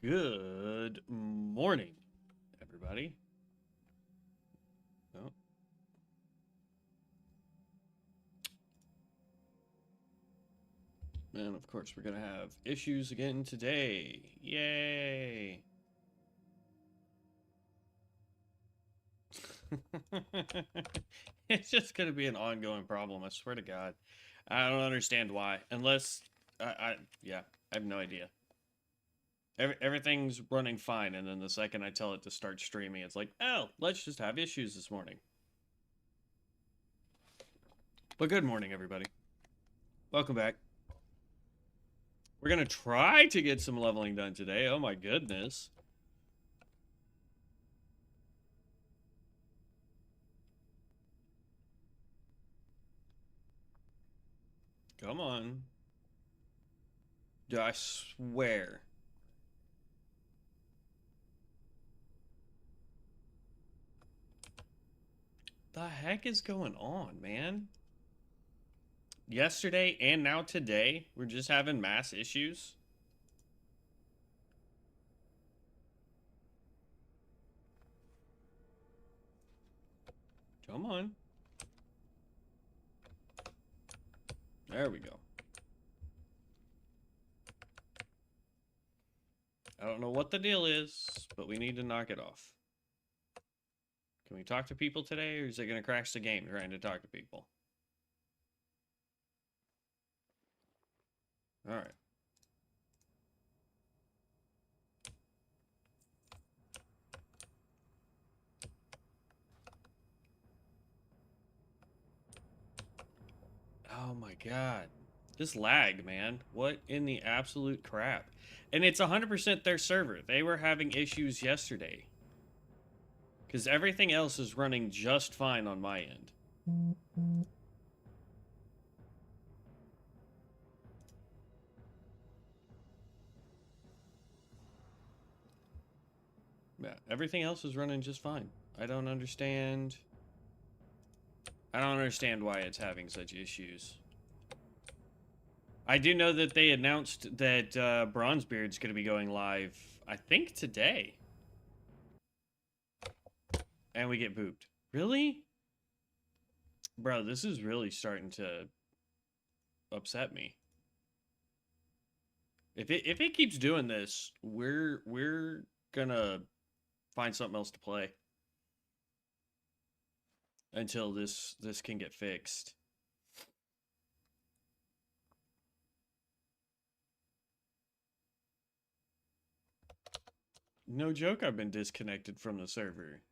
Good morning, everybody. Oh, and of course, we're going to have issues again today. Yay! It's just going to be an ongoing problem, I swear to God. I don't understand why. Unless, yeah, I have no idea. Everything's running fine, and then the second I tell it to start streaming, it's like, oh, let's just have issues this morning. But good morning, everybody. Welcome back. We're going to try to get some leveling done today. Oh my goodness. Come on. I swear. The heck is going on, man? Yesterday and now today, we're just having mass issues. Come on. There we go. I don't know what the deal is, but we need to knock it off. Can we talk to people today, or is it going to crash the game trying to talk to people? Alright. Oh my god. Just lag, man. What in the absolute crap? And it's 100% their server. They were having issues yesterday. Because everything else is running just fine on my end. Yeah, everything else is running just fine. I don't understand. I don't understand why it's having such issues. I do know that they announced that Bronzebeard's going to be going live, I think, today. And we get booped. Really? Bro, this is really starting to upset me. If it keeps doing this, we're gonna find something else to play until this can get fixed. No joke, I've been disconnected from the server.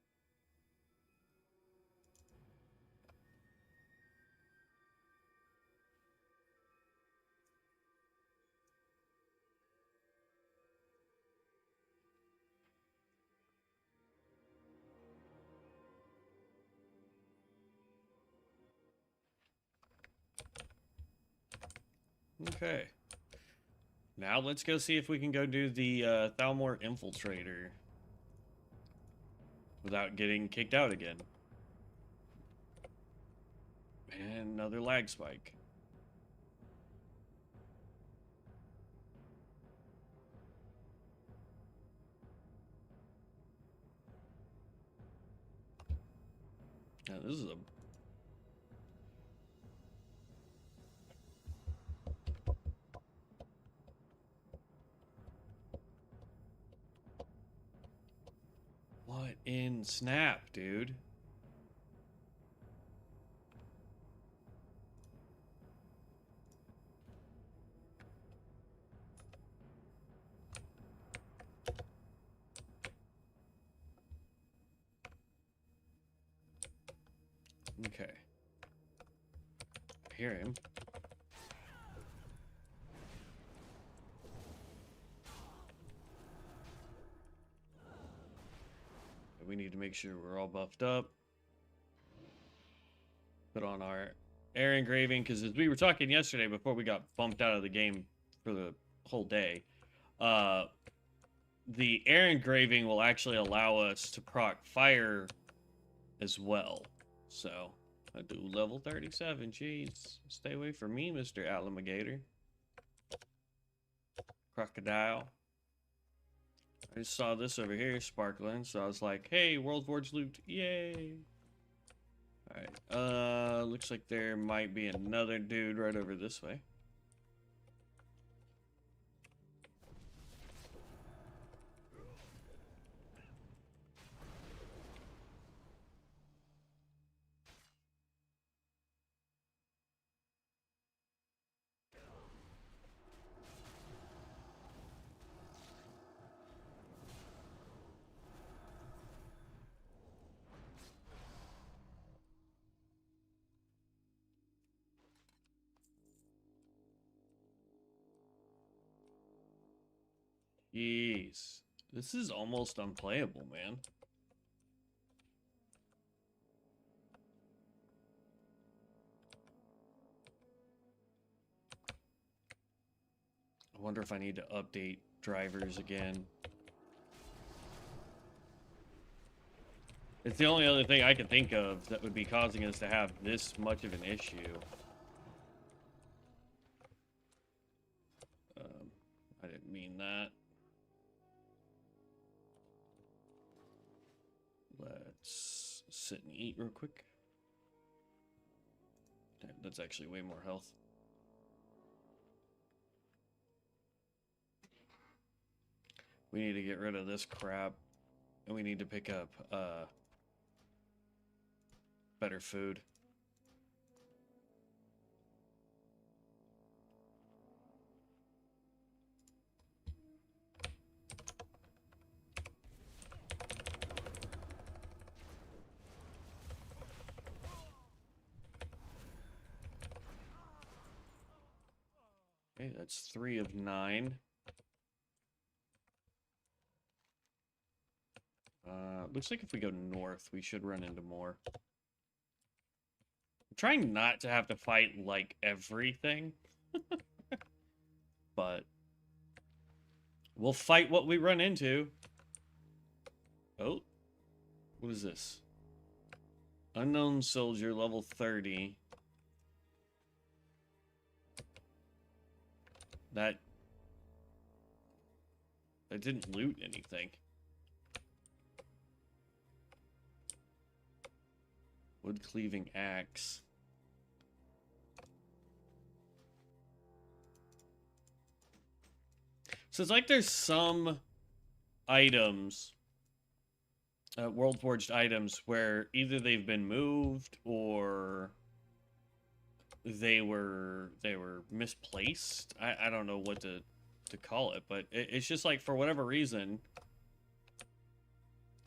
Okay. Now let's go see if we can go do the Thalmor Infiltrator without getting kicked out again. And another lag spike. Now, this is a... What in snap, dude? Okay. I hear him. We need to make sure we're all buffed up. Put on our air engraving, because as we were talking yesterday before we got bumped out of the game for the whole day, the air engraving will actually allow us to proc fire as well. So, I do level 37. Jeez. Stay away from me, Mr. Alligator. Crocodile. I just saw this over here sparkling, so I was like, hey, World Forge loot, yay! Alright, looks like there might be another dude right over this way. Jeez. This is almost unplayable, man. I wonder if I need to update drivers again. It's the only other thing I can think of that would be causing us to have this much of an issue. I didn't mean that. Let's sit and eat real quick. Damn, that's actually way more health. We need to get rid of this crap. And we need to pick up better food. Okay, that's 3 of 9. Looks like if we go north, we should run into more. I'm trying not to have to fight, like, everything. But we'll fight what we run into. Oh. What is this? Unknown soldier, level 30. That didn't loot anything. Wood cleaving axe. So it's like there's some items, World Forged items, where either they've been moved or they were misplaced. I don't know what to call it, but it's just like for whatever reason,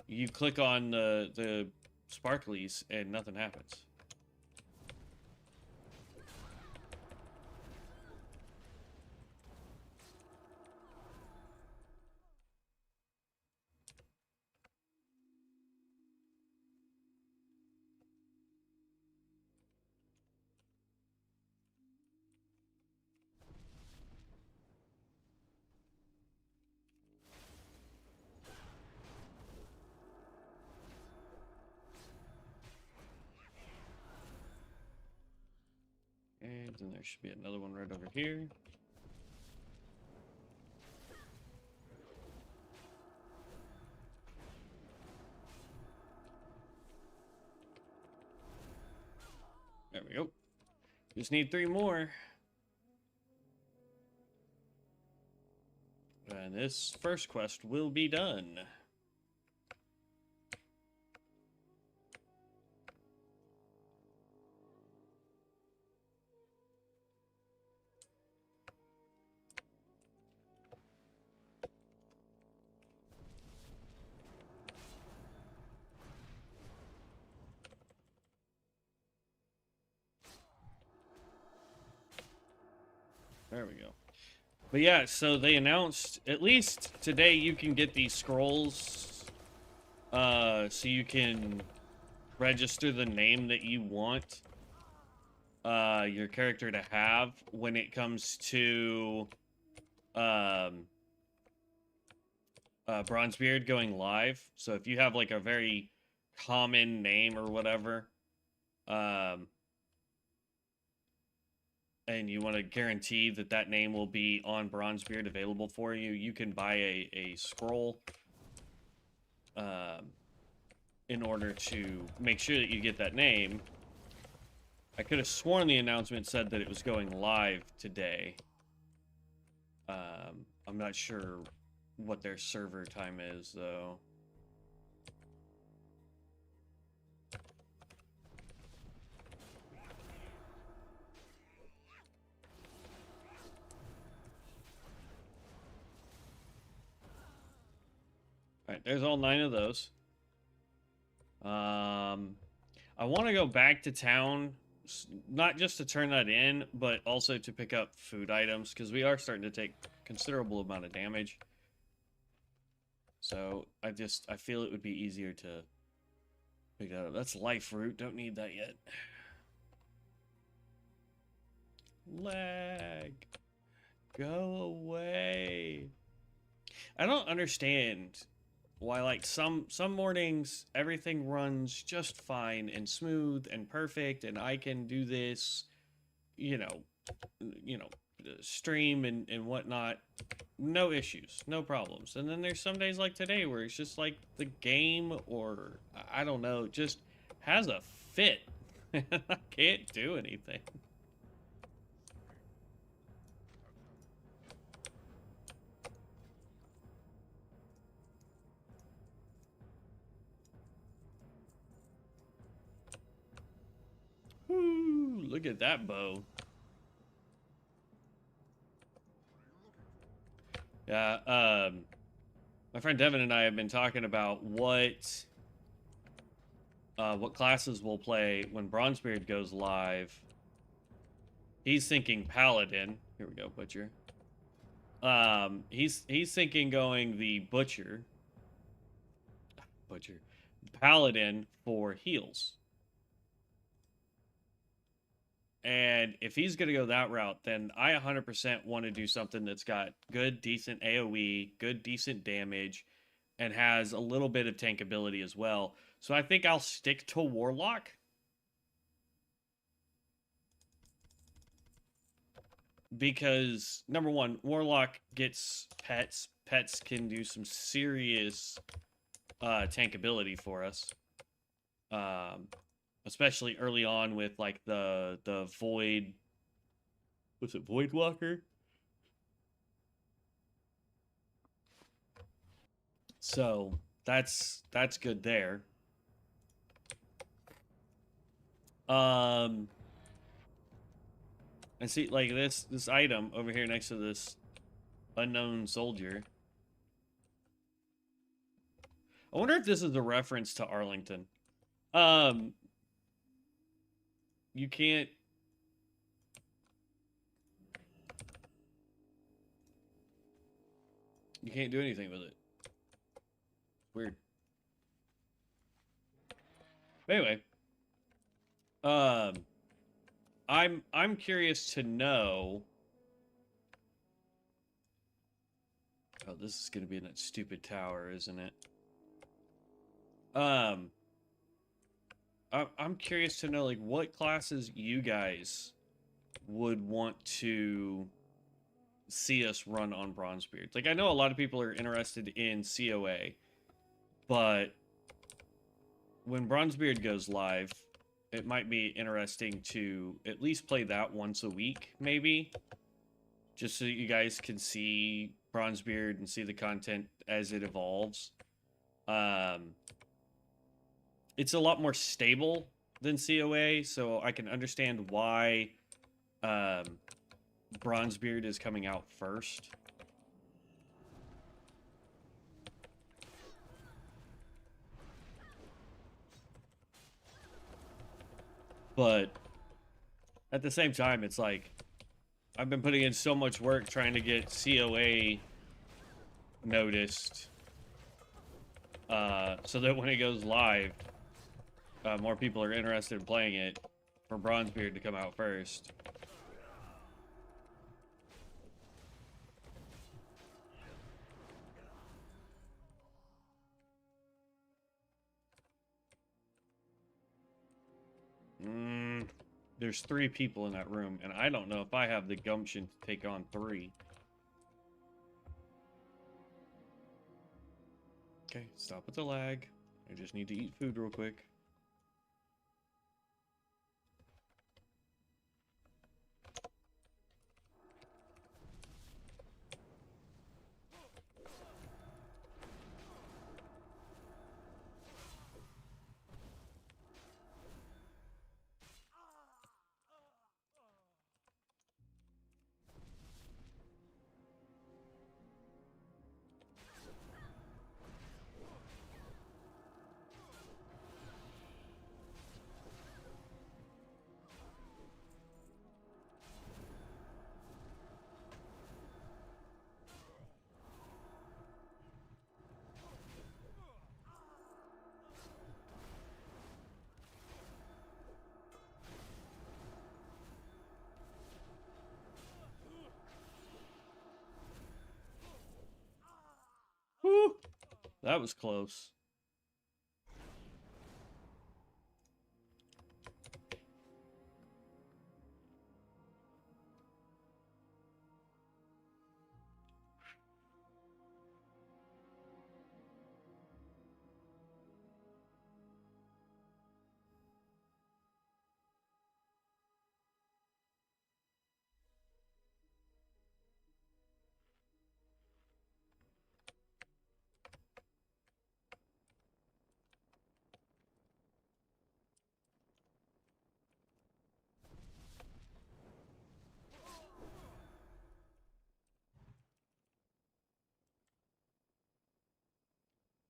you click on the sparklies and nothing happens. And then there should be another one right over here. There we go. Just need 3 more. And this first quest will be done. There we go. But yeah, so they announced, at least today, you can get these scrolls, so you can register the name that you want your character to have when it comes to Bronzebeard going live. So if you have like a very common name or whatever, and you want to guarantee that that name will be on Bronzebeard available for you, you can buy a scroll in order to make sure that you get that name. I could have sworn the announcement said that it was going live today. I'm not sure what their server time is, though. Alright, there's all 9 of those. I want to go back to town, not just to turn that in, but also to pick up food items, because we are starting to take considerable amount of damage. So I feel it would be easier to pick that up. That's life root, don't need that yet. Lag. Go away. I don't understand why, like, some mornings everything runs just fine and smooth and perfect, and I can do this, you know, stream and whatnot, no issues, no problems. And then there's some days like today where it's just like the game, or I don't know, just has a fit. I can't do anything. Woo, look at that bow. Yeah, my friend Devin and I have been talking about what classes we'll play when Bronzebeard goes live. He's thinking Paladin. Here we go, Butcher. He's thinking going the Butcher. Paladin for heals. And if he's going to go that route, then I 100% want to do something that's got good, decent AoE, good, decent damage, and has a little bit of tankability as well. So I think I'll stick to Warlock. Because, number one, Warlock gets pets. Pets can do some serious tankability for us. Especially early on with, like, the Void... Was it Void Walker? So, that's good there. And see, like, this item over here next to this unknown soldier. I wonder if this is a reference to Arlington. You can't... You can't do anything with it. Weird. Anyway. I'm curious to know... Oh, this is gonna be in that stupid tower, isn't it? I'm curious to know, like, what classes you guys would want to see us run on Bronzebeard. Like, I know a lot of people are interested in COA, but when Bronzebeard goes live, it might be interesting to at least play that once a week, maybe, just so you guys can see Bronzebeard and see the content as it evolves. It's a lot more stable than COA, so I can understand why Bronzebeard is coming out first. But at the same time, it's like, I've been putting in so much work trying to get COA noticed, so that when it goes live, more people are interested in playing it, for Bronzebeard to come out first. There's 3 people in that room, and I don't know if I have the gumption to take on 3. Okay, stop with the lag. I just need to eat food real quick. Whew, that was close.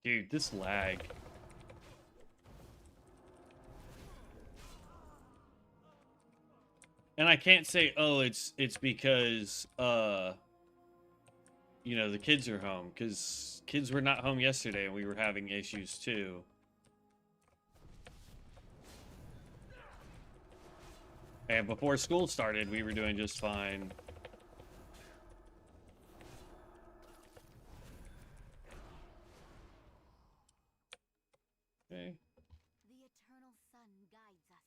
Dude, this lag. And I can't say, oh, it's because you know, the kids are home, because kids were not home yesterday and we were having issues too. And before school started, we were doing just fine. Okay. The eternal sun guides us.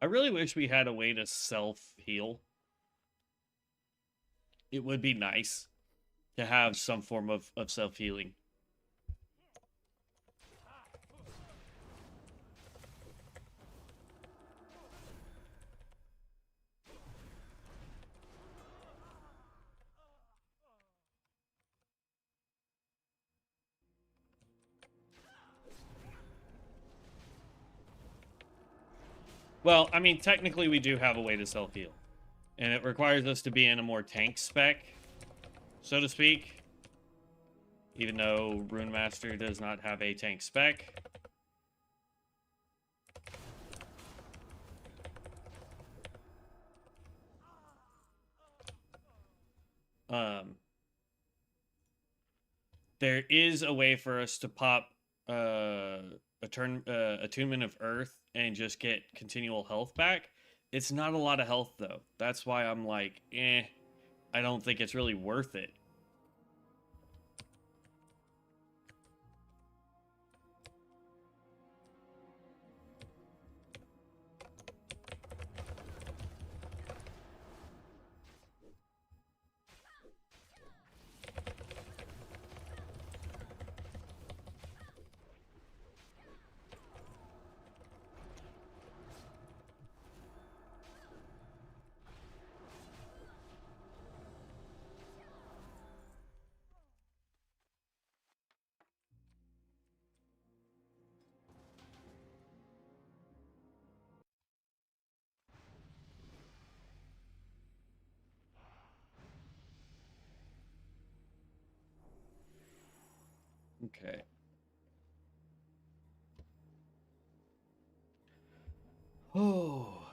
I really wish we had a way to self-heal. It would be nice to have some form of self-healing. Well, I mean, technically we do have a way to self-heal. And it requires us to be in a more tank spec, so to speak. Even though Runemaster does not have a tank spec. There is a way for us to pop Attunement of Earth and just get continual health back. It's not a lot of health, though. That's why I'm like, I don't think it's really worth it. Okay. Oh.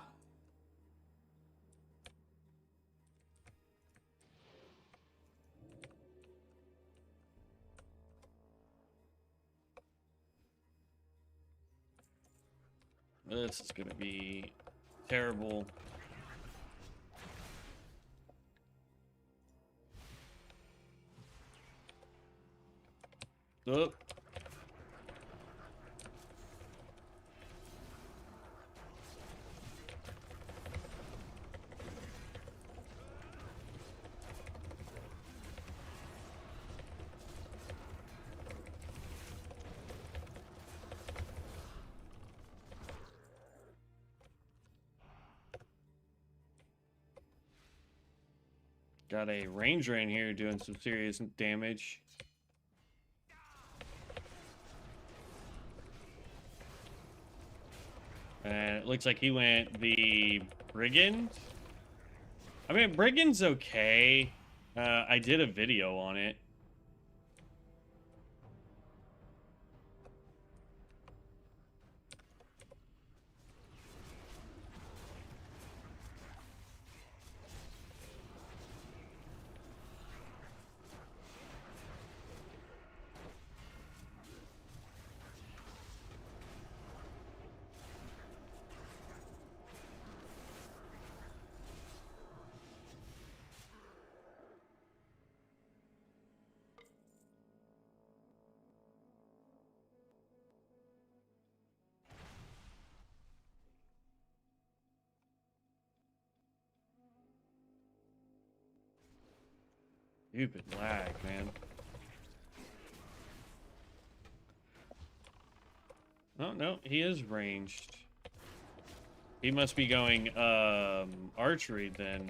This is gonna be terrible. Oop. Got a ranger in here doing some serious damage. And it looks like he went the brigand. I mean, brigand's okay. I did a video on it. Stupid lag, man. Oh, no, he is ranged. He must be going, archery then.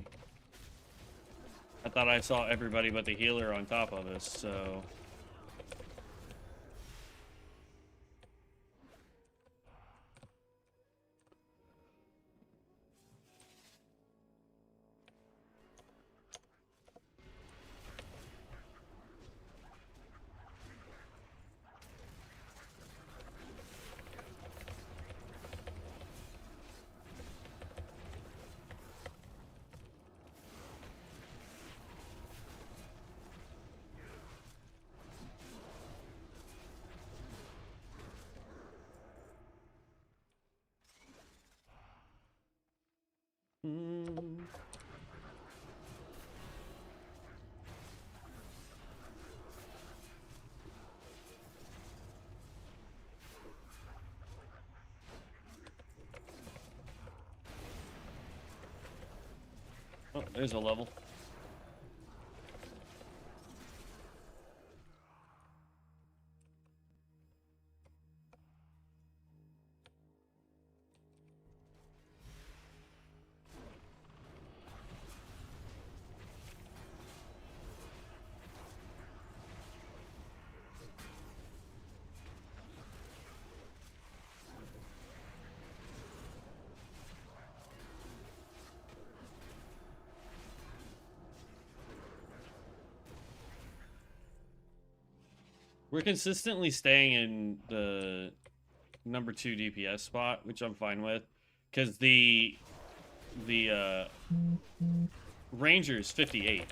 I thought I saw everybody but the healer on top of us, so... Oh, there's a level. We're consistently staying in the number 2 DPS spot, which I'm fine with, because the Ranger's 58.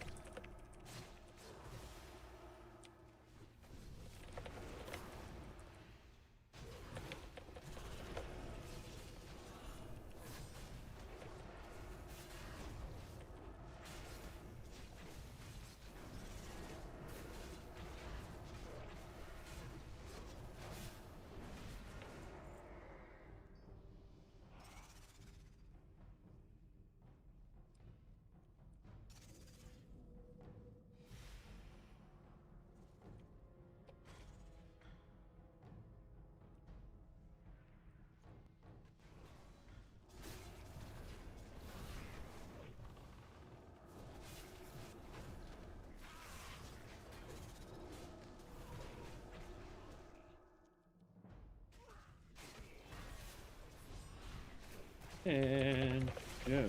And yeah.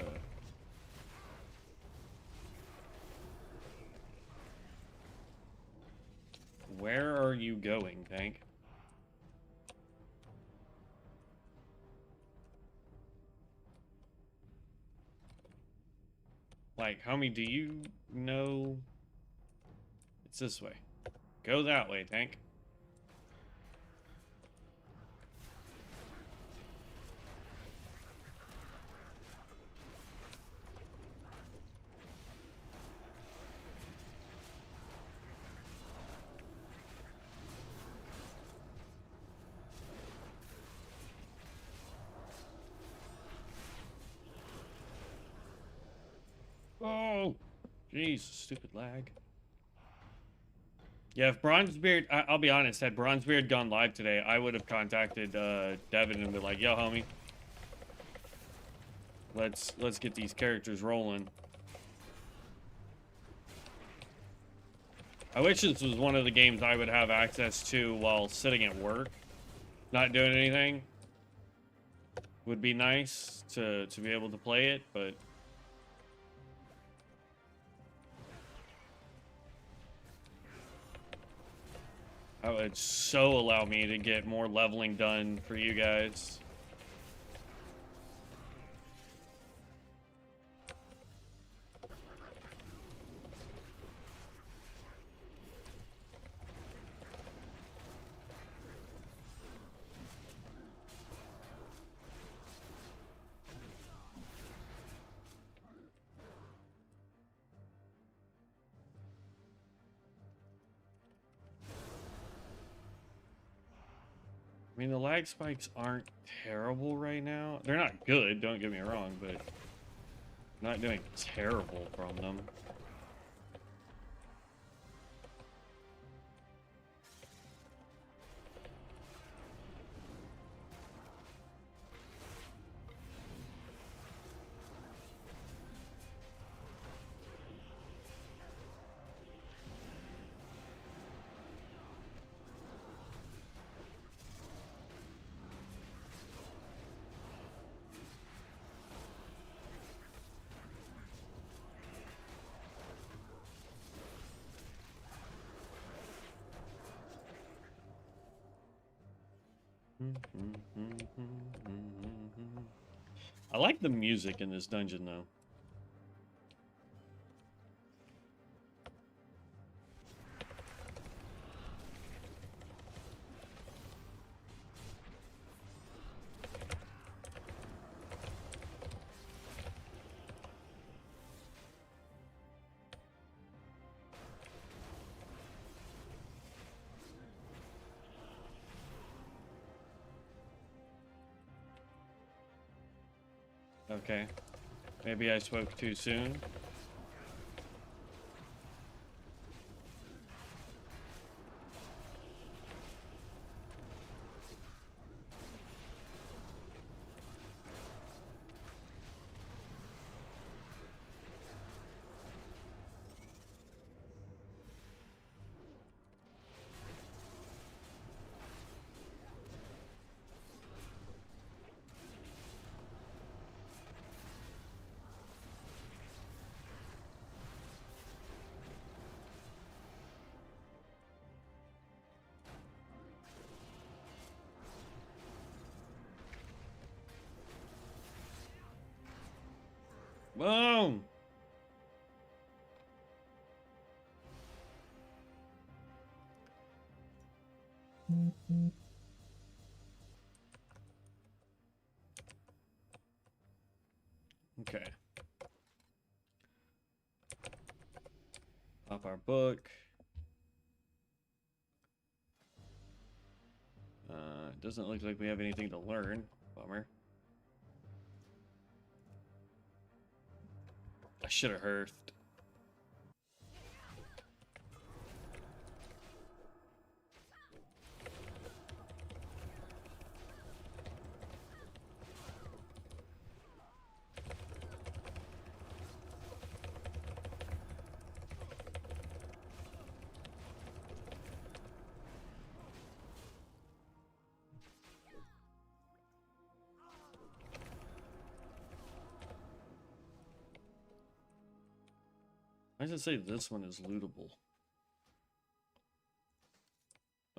Where are you going, tank? Like, homie, do you know? It's this way. Go that way, tank. Jeez, stupid lag. Yeah, if Bronzebeard, I'll be honest, had Bronzebeard gone live today, I would have contacted Devin and been like, "Yo, homie, let's get these characters rolling." I wish this was one of the games I would have access to while sitting at work, not doing anything. Would be nice to be able to play it, but that would so allow me to get more leveling done for you guys. I mean, the lag spikes aren't terrible right now. They're not good, don't get me wrong, but I'm not doing terrible from them. I like the music in this dungeon, though. Okay. Maybe I spoke too soon. Boom! Okay. Pop our book. Doesn't look like we have anything to learn. Bummer. I should have hearthed. Why does it say this one is lootable?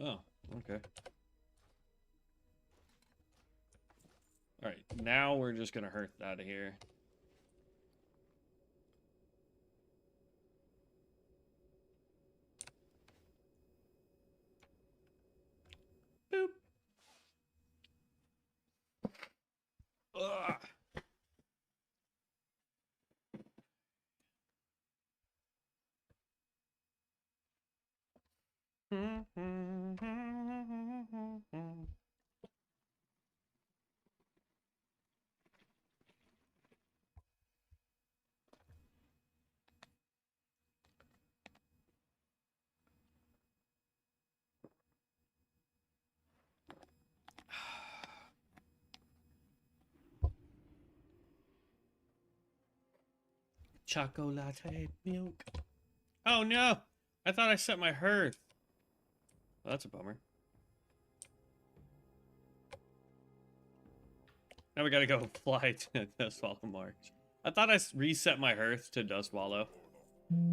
Oh, okay. Alright, now we're just gonna hurt out of here. Boop. Ugh. Chocolate milk. Oh no! I thought I set my hearth. Well, that's a bummer. Now we gotta go fly to Dustwallow March. I thought I reset my hearth to Dustwallow.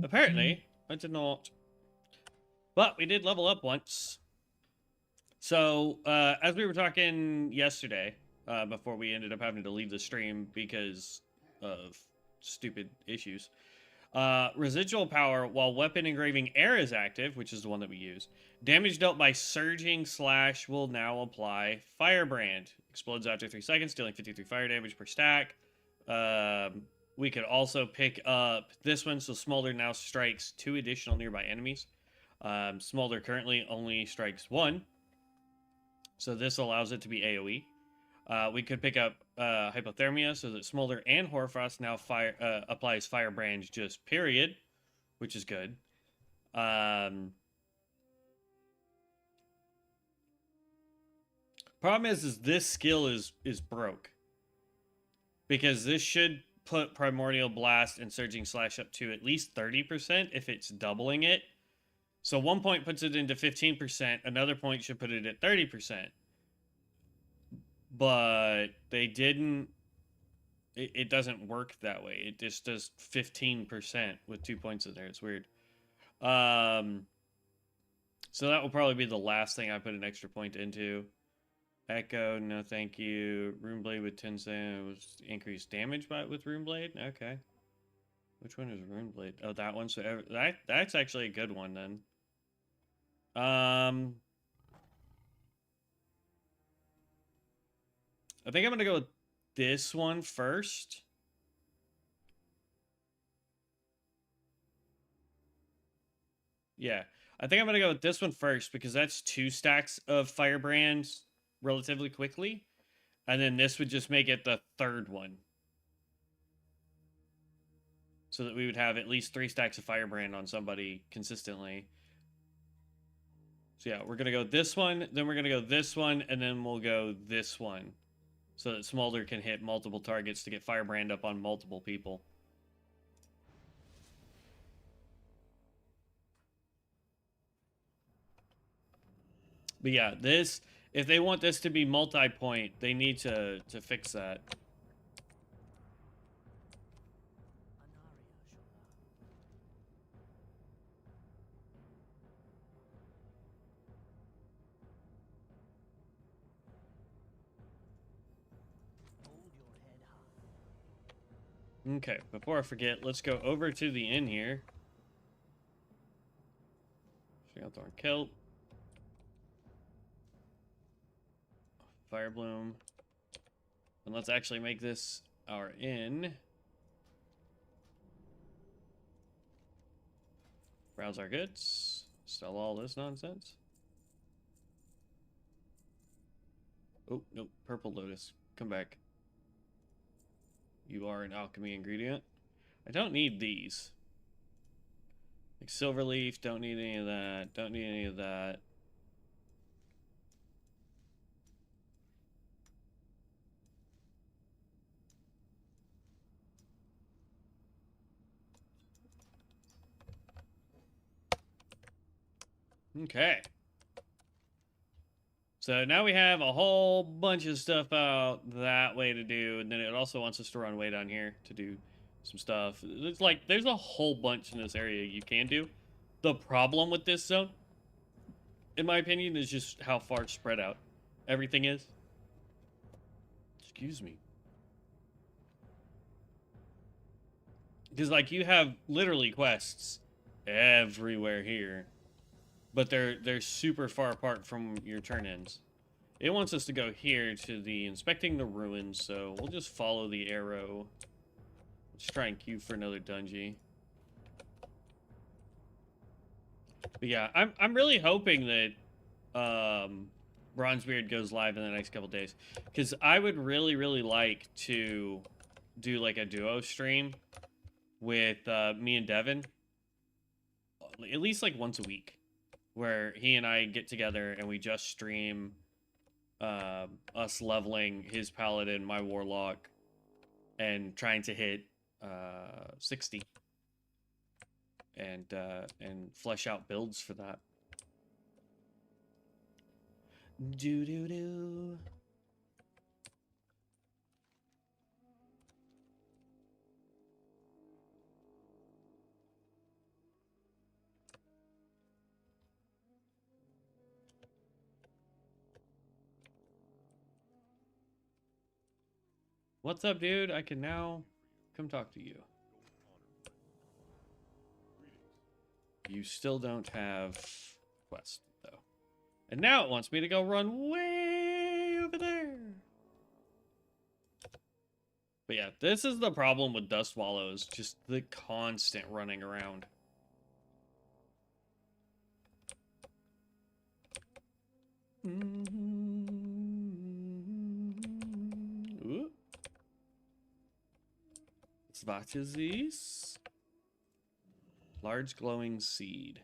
Apparently, I did not. But we did level up once. So, as we were talking yesterday, before we ended up having to leave the stream because of stupid issues, residual power while weapon engraving air is active, which is the one that we use. Damage dealt by surging slash will now apply firebrand. Explodes after 3 seconds, dealing 53 fire damage per stack. We could also pick up this one, so Smolder now strikes 2 additional nearby enemies. Smolder currently only strikes 1, so this allows it to be AoE. We could pick up Hypothermia, so that Smolder and Hoarfrost now applies Firebrand just period, which is good. Problem is this skill is broke. Because this should put Primordial Blast and Surging Slash up to at least 30% if it's doubling it. So 1 point puts it into 15%, another point should put it at 30%. But they didn't... It doesn't work that way. It just does 15% with 2 points in there. It's weird. So that will probably be the last thing I put an extra point into. Echo, no thank you. Runeblade with 10 cents. Increased damage with Runeblade? Okay. Which one is Runeblade? Oh, that one. So that's actually a good one then. I think I'm going to go with this one first. Yeah. I think I'm going to go with this one first because that's 2 stacks of Firebrands relatively quickly. And then this would just make it the 3rd one. So that we would have at least 3 stacks of Firebrand on somebody consistently. So yeah, we're going to go this one, then we're going to go this one, and then we'll go this one. So that Smolder can hit multiple targets to get Firebrand up on multiple people. But yeah, this... If they want this to be multi-point, they need to fix that. Okay, before I forget, let's go over to the inn here. Thorn Kelp. Firebloom. And let's actually make this our inn. Browse our goods. Sell all this nonsense. Oh, nope. Purple Lotus. Come back. You are an alchemy ingredient. I don't need these. Like Silverleaf, don't need any of that. Don't need any of that. Okay. So now we have a whole bunch of stuff out that way to do, and then it also wants us to run way down here to do some stuff. It's like, there's a whole bunch in this area you can do. The problem with this zone, in my opinion, is just how far spread out everything is. Excuse me. Because, like, you have literally quests everywhere here. But they're super far apart from your turn-ins. It wants us to go here to the inspecting the ruins, so we'll just follow the arrow. Let's try and queue for another dungeon. But yeah, I'm really hoping that Bronzebeard goes live in the next couple days, because I would really like to do like a duo stream with me and Devin, at least like once a week. Where he and I get together and we just stream us leveling his paladin, my warlock, and trying to hit 60 and flesh out builds for that. Do. What's up, dude? I can now come talk to you. You still don't have quest, though. And now it wants me to go run way over there. But yeah, this is the problem with Dust Wallows. Just the constant running around. Ooh. What is this? Large glowing seed.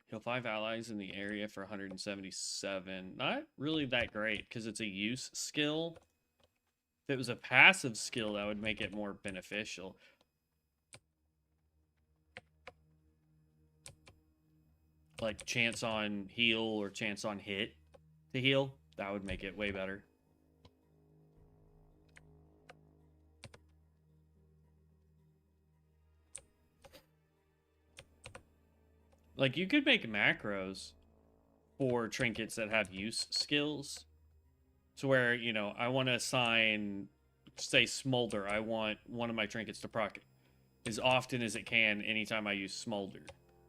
Heal 5 allies in the area for 177. Not really that great, because it's a use skill. If it was a passive skill, that would make it more beneficial. Like chance on heal or chance on hit to heal. That would make it way better. Like, you could make macros for trinkets that have use skills. So where, you know, I want to assign, say, Smolder. I want one of my trinkets to proc as often as it can anytime I use Smolder,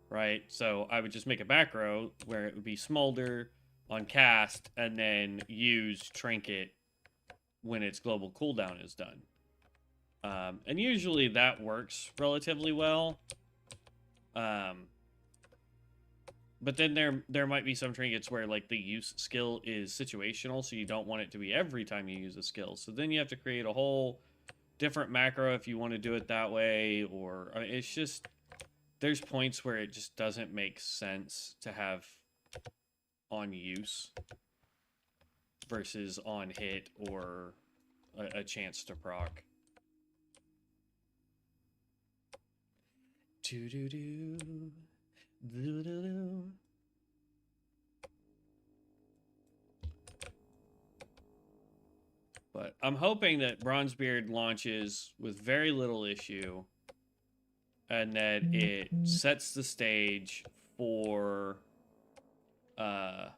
right? So I would just make a macro where it would be Smolder on cast and then use trinket when its global cooldown is done. And usually that works relatively well. But then there might be some trinkets where, like, the use skill is situational, so you don't want it to be every time you use a skill. So then you have to create a whole different macro if you want to do it that way, or it's just, there's points where it just doesn't make sense to have on use versus on hit or a chance to proc. Do-do-do. But I'm hoping that Bronzebeard launches with very little issue and that it sets the stage for COA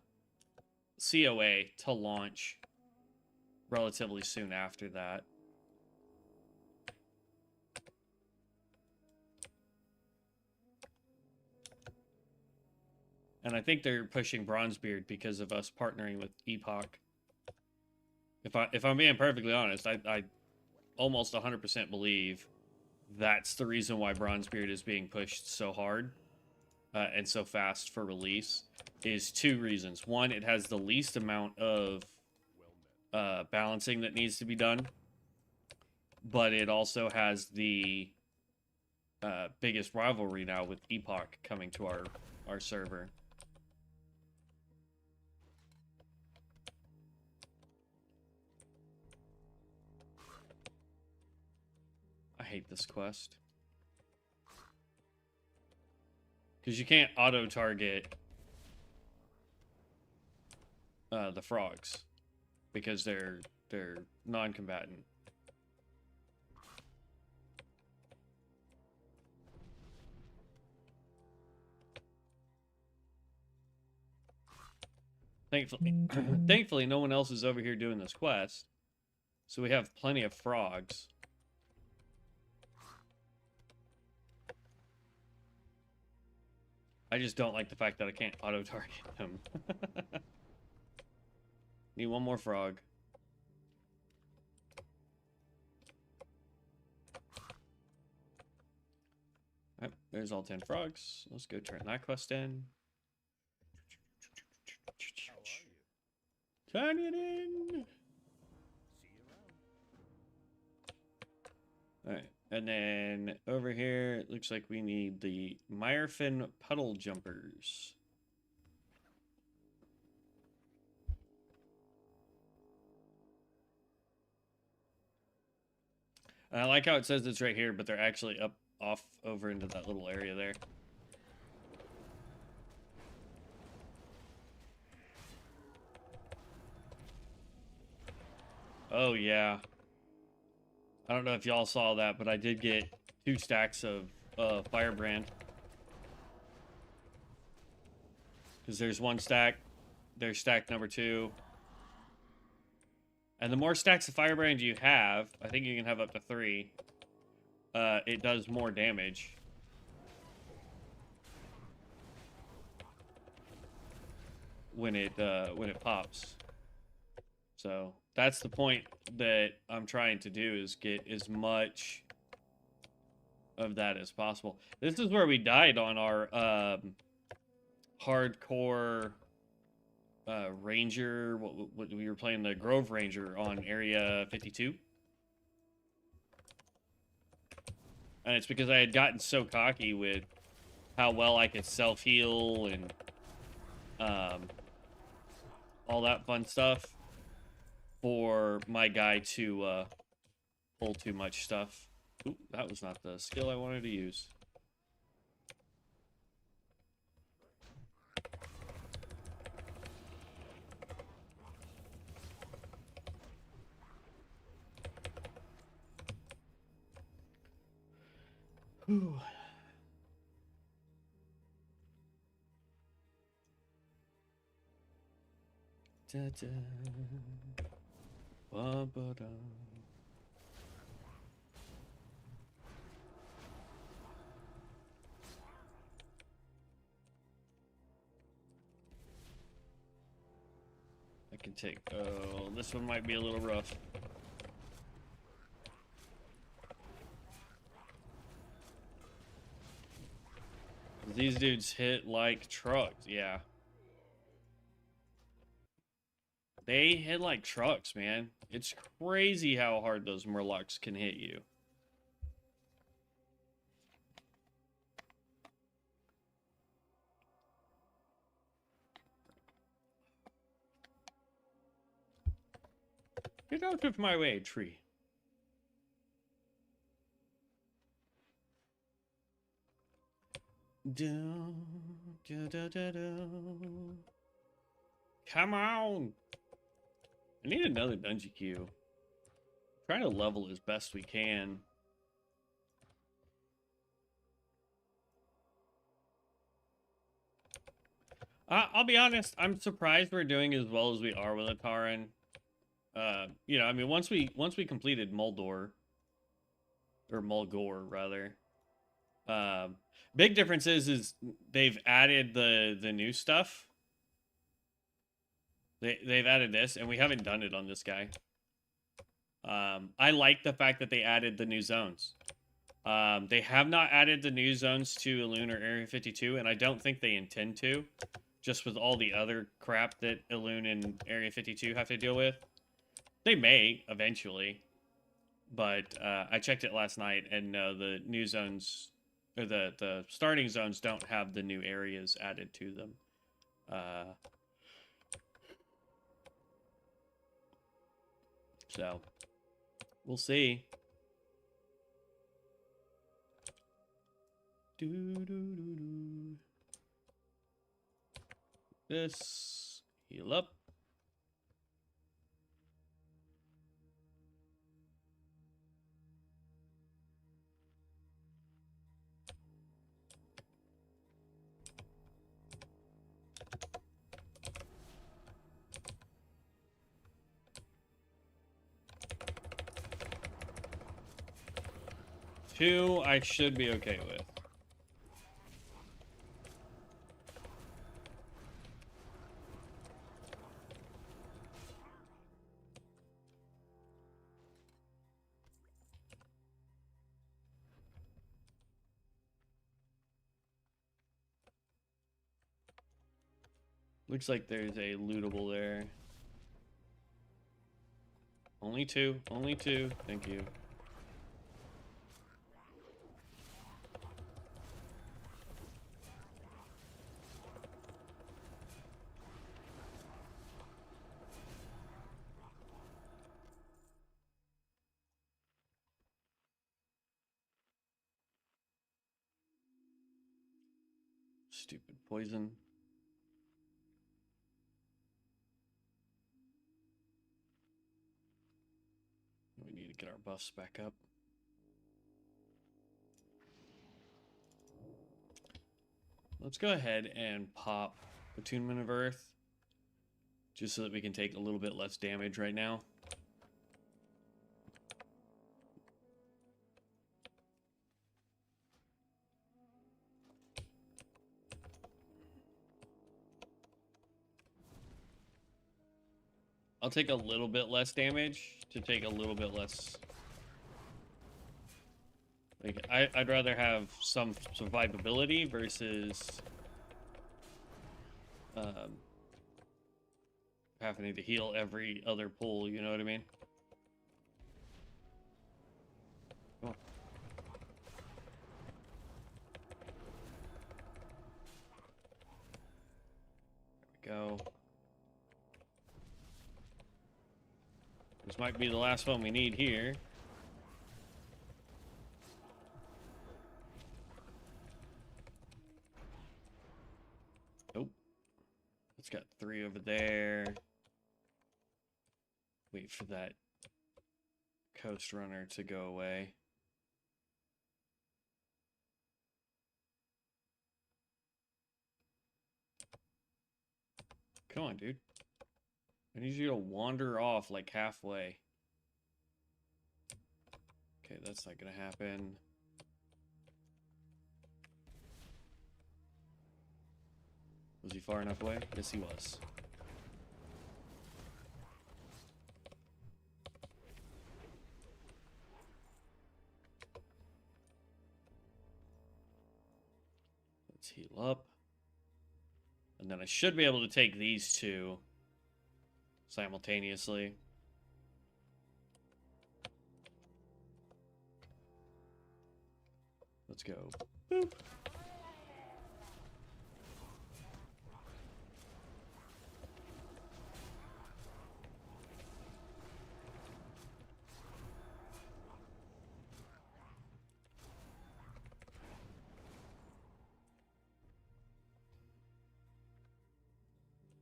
to launch relatively soon after that. And I think they're pushing Bronzebeard because of us partnering with Epoch. If I'm being perfectly honest, I almost 100% believe that's the reason why Bronzebeard is being pushed so hard and so fast for release. Is two reasons. One, it has the least amount of balancing that needs to be done, but it also has the biggest rivalry now with Epoch coming to our server. I hate this quest. Because you can't auto-target the frogs. Because they're non-combatant. Thankfully, no one else is over here doing this quest. So we have plenty of frogs. I just don't like the fact that I can't auto-target them. Need one more frog. Yep, there's all 10 frogs. Let's go turn that quest in. Turn it in! Alright, and then over here, it looks like we need the Mirefin Puddle Jumpers. And I like how it says it's right here, but they're actually up off over into that little area there. Oh yeah. I don't know if y'all saw that, but I did get 2 stacks of Firebrand. Because there's 1 stack, there's stack number 2. And the more stacks of Firebrand you have, I think you can have up to 3, it does more damage. When it pops. So that's the point that I'm trying to do, is get as much of that as possible. This is where we died on our hardcore ranger. What we were playing, the Grove Ranger on Area 52. And it's because I had gotten so cocky with how well I could self-heal and all that fun stuff for my guy to pull too much stuff. Ooh, that was not the skill I wanted to use. Whew. Da -da. Ba -ba -da. I can take, oh, this one might be a little rough. These dudes hit like trucks, yeah. They hit like trucks, man. It's crazy how hard those Murlocs can hit you. Get out of my way, tree. Come on! I need another dungeon queue. Try to level as best we can. I'll be honest, I'm surprised we're doing as well as we are with Ataran. You know, I mean, once we completed Moldor, or Mulgore rather, big difference is they've added the new stuff. They've added this, and we haven't done it on this guy. I like the fact that they added the new zones. They have not added the new zones to Elune or Area 52, and I don't think they intend to, just with all the other crap that Elune and Area 52 have to deal with. They may, eventually, but I checked it last night, and no, the new zones, or the starting zones don't have the new areas added to them. So, we'll see. This, heal up. Two, I should be okay with. Looks like there's a lootable there. Only 2. Only 2. Thank you. Stupid poison. We need to get our buffs back up. Let's go ahead and pop Attunement of Earth, just so that we can take a little bit less damage right now. I'll take a little bit less damage to take a little bit less. Like, I'd rather have some survivability versus having to heal every other pull, you know what I mean? Come on. There we go. This might be the last one we need here. Nope. It's got 3 over there. Wait for that Coast Runner to go away. Come on, dude. I need you to wander off like halfway. Okay, that's not gonna happen. Was he far enough away? Yes, he was. Let's heal up. And then I should be able to take these two simultaneously. Let's go. Boop.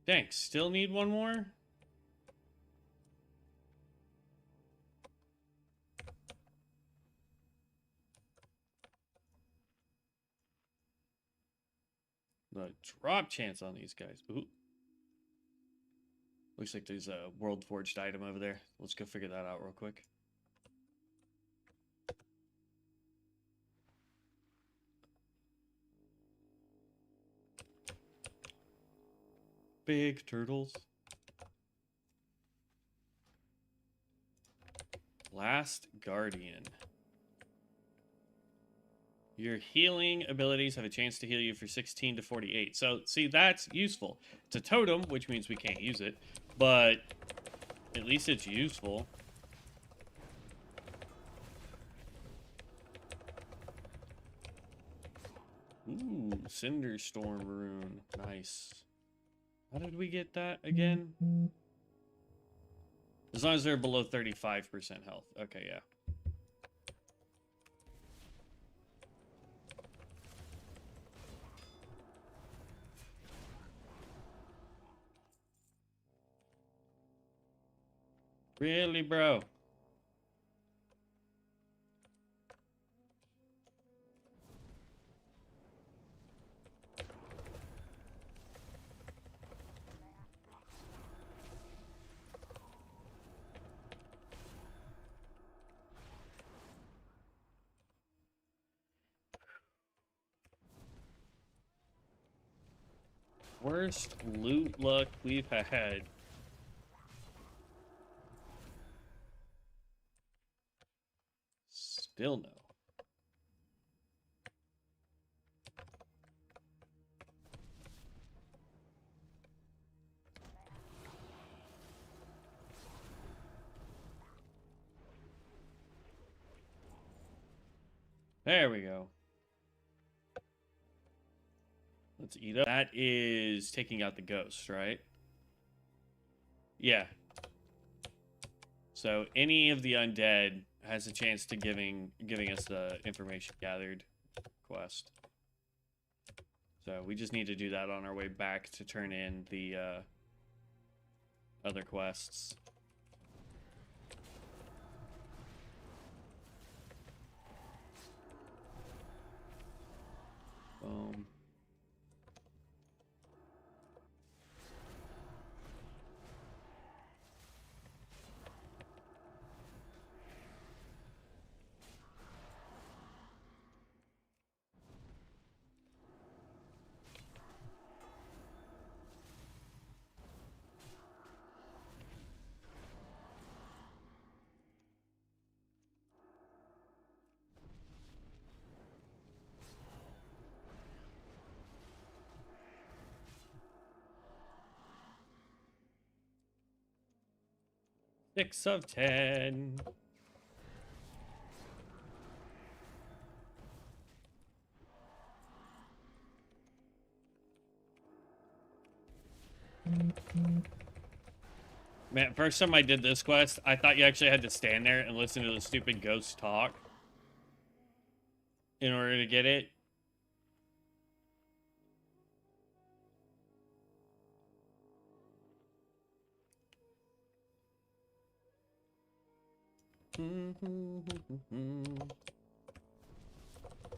Thanks. Still need one more? The drop chance on these guys. Ooh. Looks like there's a World Forged item over there. Let's go figure that out real quick. Big turtles. Last Guardian. Your healing abilities have a chance to heal you for 16 to 48. So, see, that's useful. It's a totem, which means we can't use it. But at least it's useful. Ooh, Cinderstorm rune. Nice. How did we get that again? As long as they're below 35% health. Okay, yeah. Really, bro? Worst loot luck we've had. Still no. There we go. Let's eat up. That is taking out the ghost, right? Yeah. So any of the undead has a chance to giving us the information gathered quest. So we just need to do that on our way back to turn in the other quests. Boom. Six of 10. Man, first time I did this quest, I thought you actually had to stand there and listen to the stupid ghost talk in order to get it.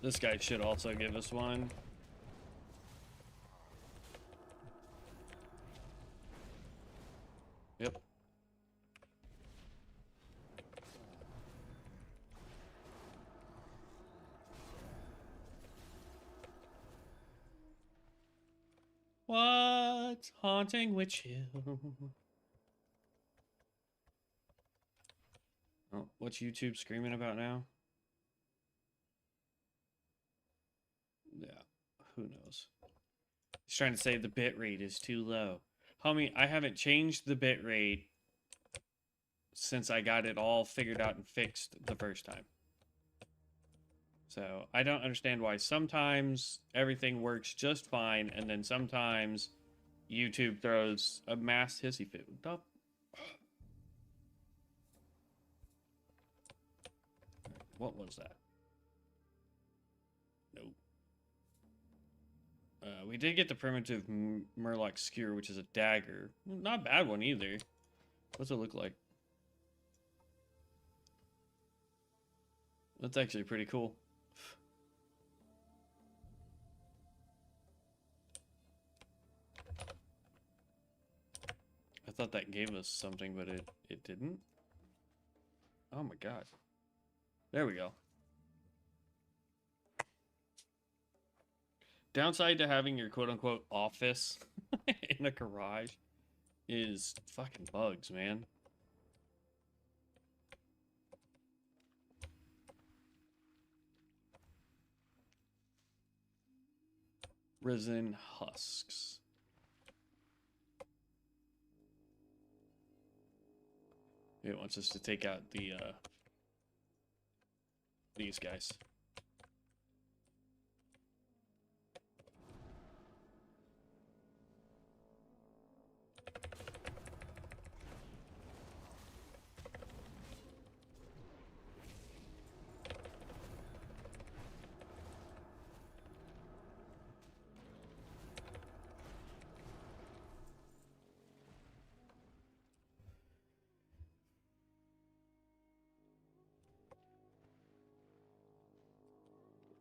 This guy should also give us one. Yep. What's haunting Witch Hill? Oh, what's YouTube screaming about now? Yeah, who knows? He's trying to say the bit rate is too low. Homie, I haven't changed the bit rate since I got it all figured out and fixed the first time. So I don't understand why sometimes everything works just fine and then sometimes YouTube throws a mass hissy fit. What was that? Nope. We did get the primitive Murloc Skewer, which is a dagger. Not a bad one either. What's it look like? That's actually pretty cool. I thought that gave us something, but it didn't. Oh my god. There we go. Downside to having your quote-unquote office in a garage is fucking bugs, man. Risen husks. It wants us to take out the these guys.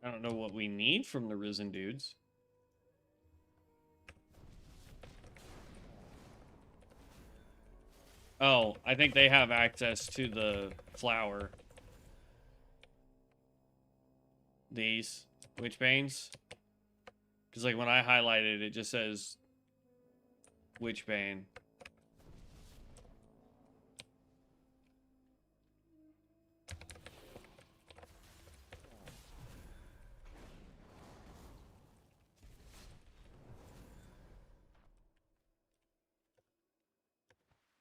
I don't know what we need from the Risen dudes. Oh, I think they have access to the flower. These Witchbanes. Because like when I highlighted it, just says Witchbane.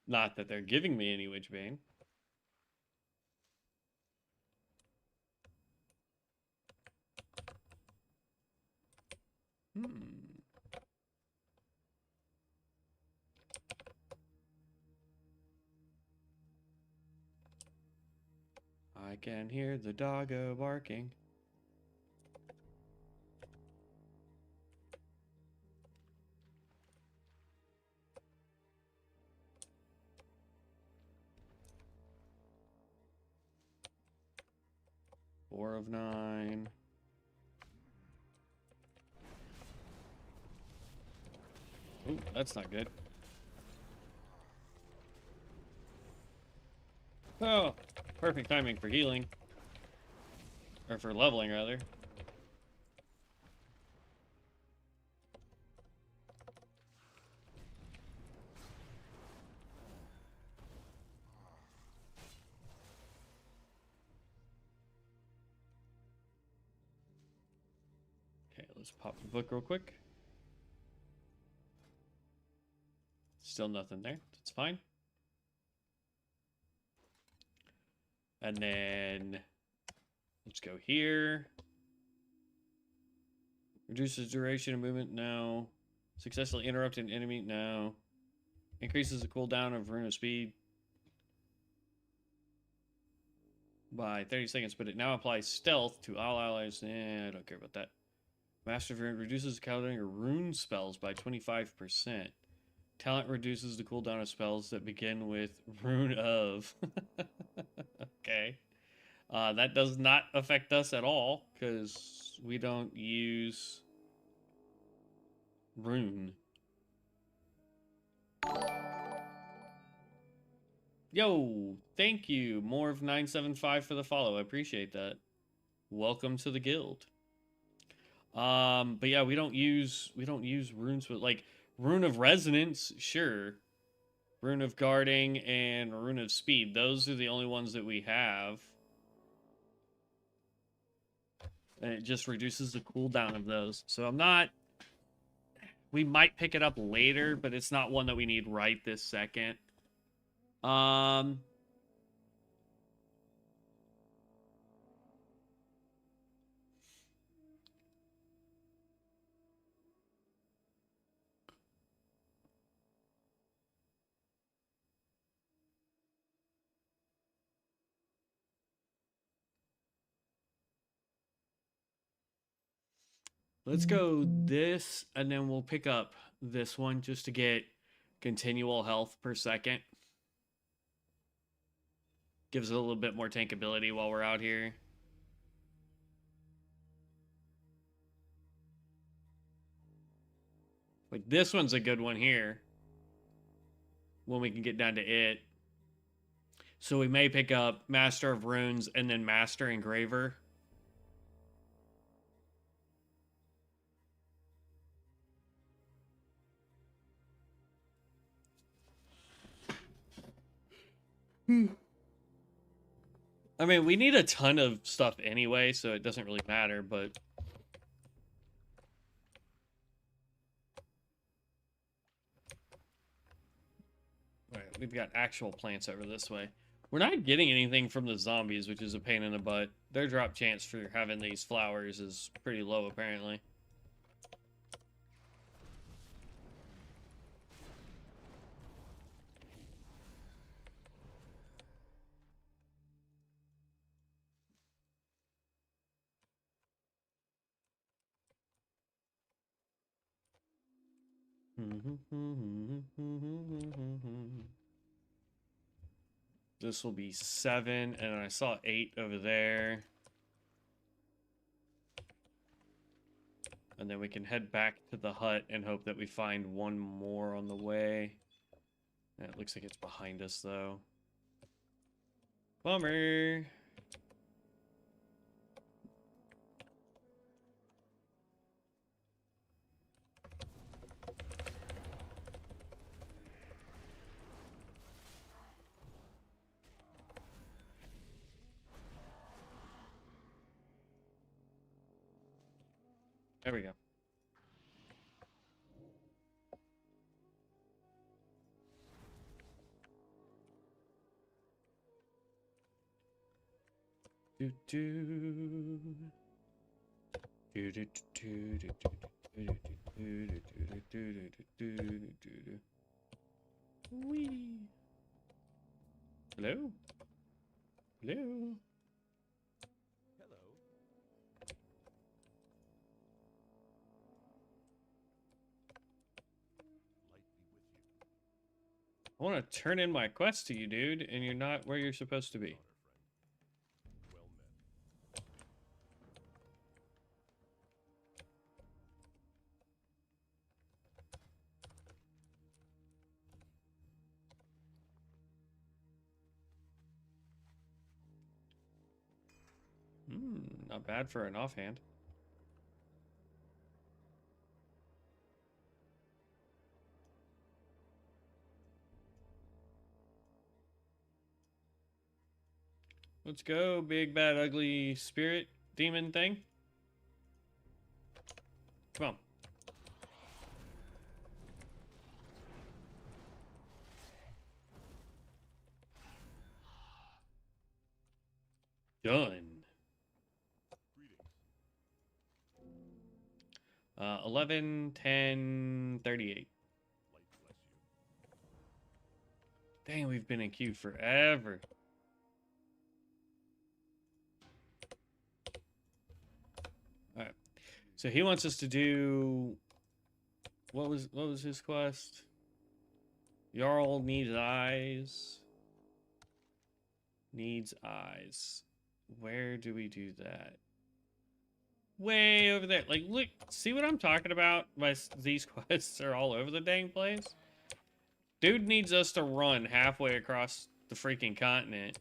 Not that they're giving me any Witchbane. I can hear the doggo barking. 4 of 9. Ooh, that's not good. Oh, perfect timing for healing. Or for leveling, rather. Okay, let's pop the book real quick. Still nothing there. That's fine. And then let's go here. Reduces duration of movement, no. Successfully interrupt an enemy, no. Increases the cooldown of Rune of Speed by 30 seconds, but it now applies stealth to all allies. I don't care about that. Master of Rune reduces the cooldown of rune spells by 25%. Talent reduces the cooldown of spells that begin with Rune of. Okay. That does not affect us at all, because we don't use Rune. Yo, thank you, more of 975 for the follow. I appreciate that. Welcome to the guild. But yeah, we don't use runes with like Rune of Resonance, sure. Rune of Guarding and Rune of Speed. Those are the only ones that we have. And it just reduces the cooldown of those. So I'm not... We might pick it up later, but it's not one that we need right this second. Let's go this, and then we'll pick up this one just to get continual health per second. Gives it a little bit more tankability while we're out here. Like, this one's a good one here. When we can get down to it. So we may pick up Master of Runes and then Master Engraver. I mean, we need a ton of stuff anyway, so it doesn't really matter, but... Alright, we've got actual plants over this way. We're not getting anything from the zombies, which is a pain in the butt. Their drop chance for having these flowers is pretty low, apparently. This will be 7, and I saw 8 over there. And then we can head back to the hut and hope that we find one more on the way. It looks like it's behind us, though. Bummer. There we go. Do do. Do do do do do do. Wee. Hello? Hello? I want to turn in my quest to you, dude, and you're not where you're supposed to be. Not bad for an offhand. Let's go, big bad ugly spirit demon thing. Come on. Done. 11, 10, 38. Dang, we've been in queue forever. Alright. So he wants us to do what was his quest? Jarl needs eyes. Needs eyes. Where do we do that? Way over there. Like, look, see what I'm talking about? These quests are all over the dang place. Dude needs us to run halfway across the freaking continent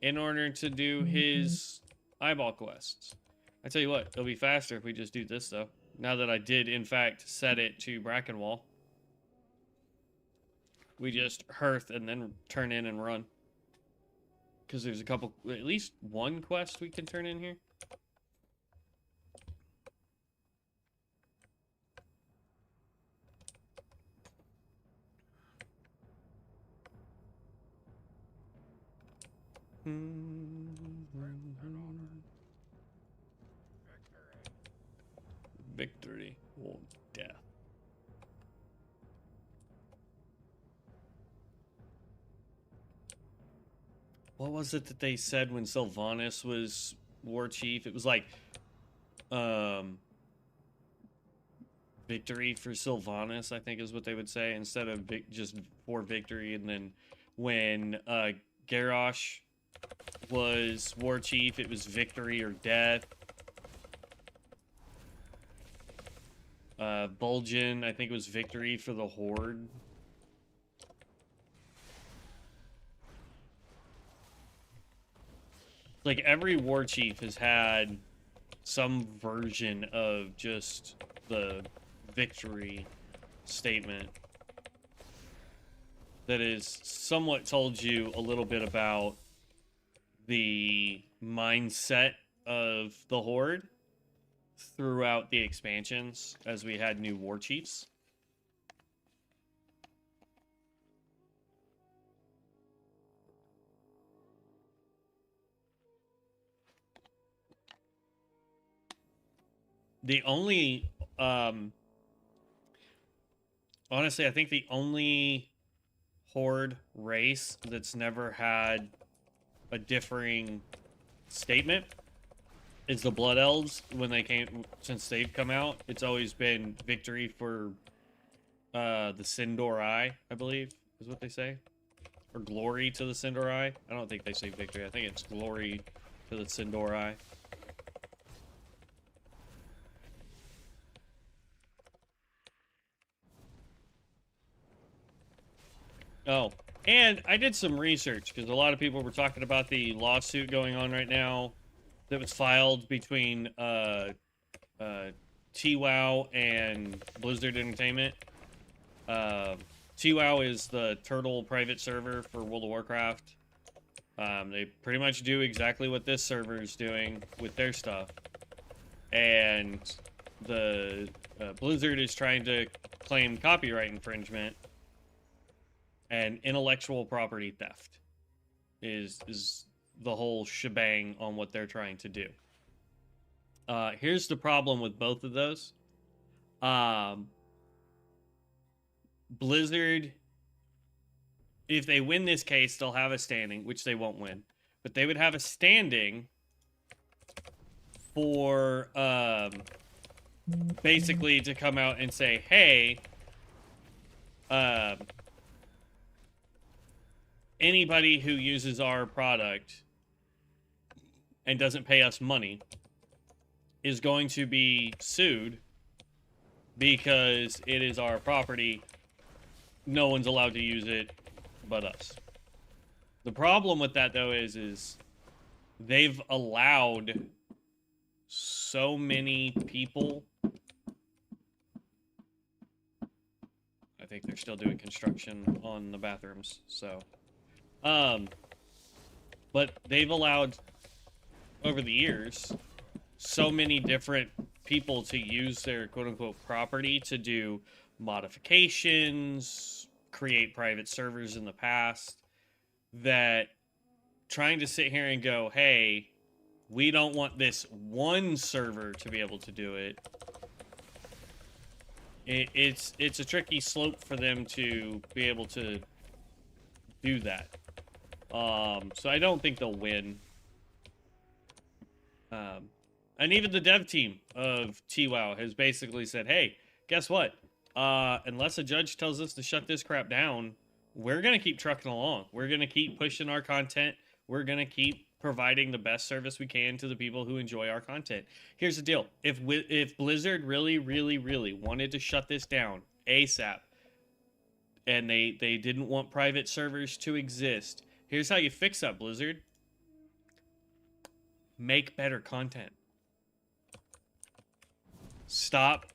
in order to do his eyeball quests. I tell you what, it'll be faster if we just do this, though. Now that I did, in fact, set it to Brackenwall. We just hearth and then turn in and run. Because there's a couple, at least one quest we can turn in here. Victory or death. What was it that they said when Sylvanas was war chief? It was like, victory for Sylvanas, I think is what they would say, instead of just for victory. And then when Garrosh was war chief, it was victory or death. Bulgin, I think it was victory for the Horde. Like, every war chief has had some version of just the victory statement that is somewhat told you a little bit about the mindset of the Horde throughout the expansions as we had new war chiefs. The only, honestly, I think the only Horde race that's never had a differing statement is the Blood Elves. When they came, since they've come out, it's always been victory for the Sindor Eye, I believe, is what they say. Or glory to the Sindor Eye. I don't think they say victory. I think it's glory to the Sindor Eye. Oh, and I did some research because a lot of people were talking about the lawsuit going on right now that was filed between TWoW and Blizzard Entertainment. TWoW is the Turtle private server for World of Warcraft. They pretty much do exactly what this server is doing with their stuff. And the Blizzard is trying to claim copyright infringement. And intellectual property theft is the whole shebang on what they're trying to do. Here's the problem with both of those. Blizzard, if they win this case, they'll have a standing, which they won't win. But they would have a standing for basically to come out and say, hey, anybody who uses our product and doesn't pay us money is going to be sued because it is our property. No one's allowed to use it but us. The problem with that, though, is they've allowed so many people. I think they're still doing construction on the bathrooms, so. But they've allowed, over the years, so many different people to use their quote-unquote property to do modifications, create private servers in the past, that trying to sit here and go, hey, we don't want this one server to be able to do it, it's a tricky slope for them to be able to do that. So I don't think they'll win. And even the dev team of TWoW has basically said, hey, guess what? Unless a judge tells us to shut this crap down, we're going to keep trucking along. We're going to keep pushing our content. We're going to keep providing the best service we can to the people who enjoy our content. Here's the deal. If Blizzard really, really, really wanted to shut this down ASAP, and they didn't want private servers to exist, here's how you fix that, Blizzard. Make better content. Stop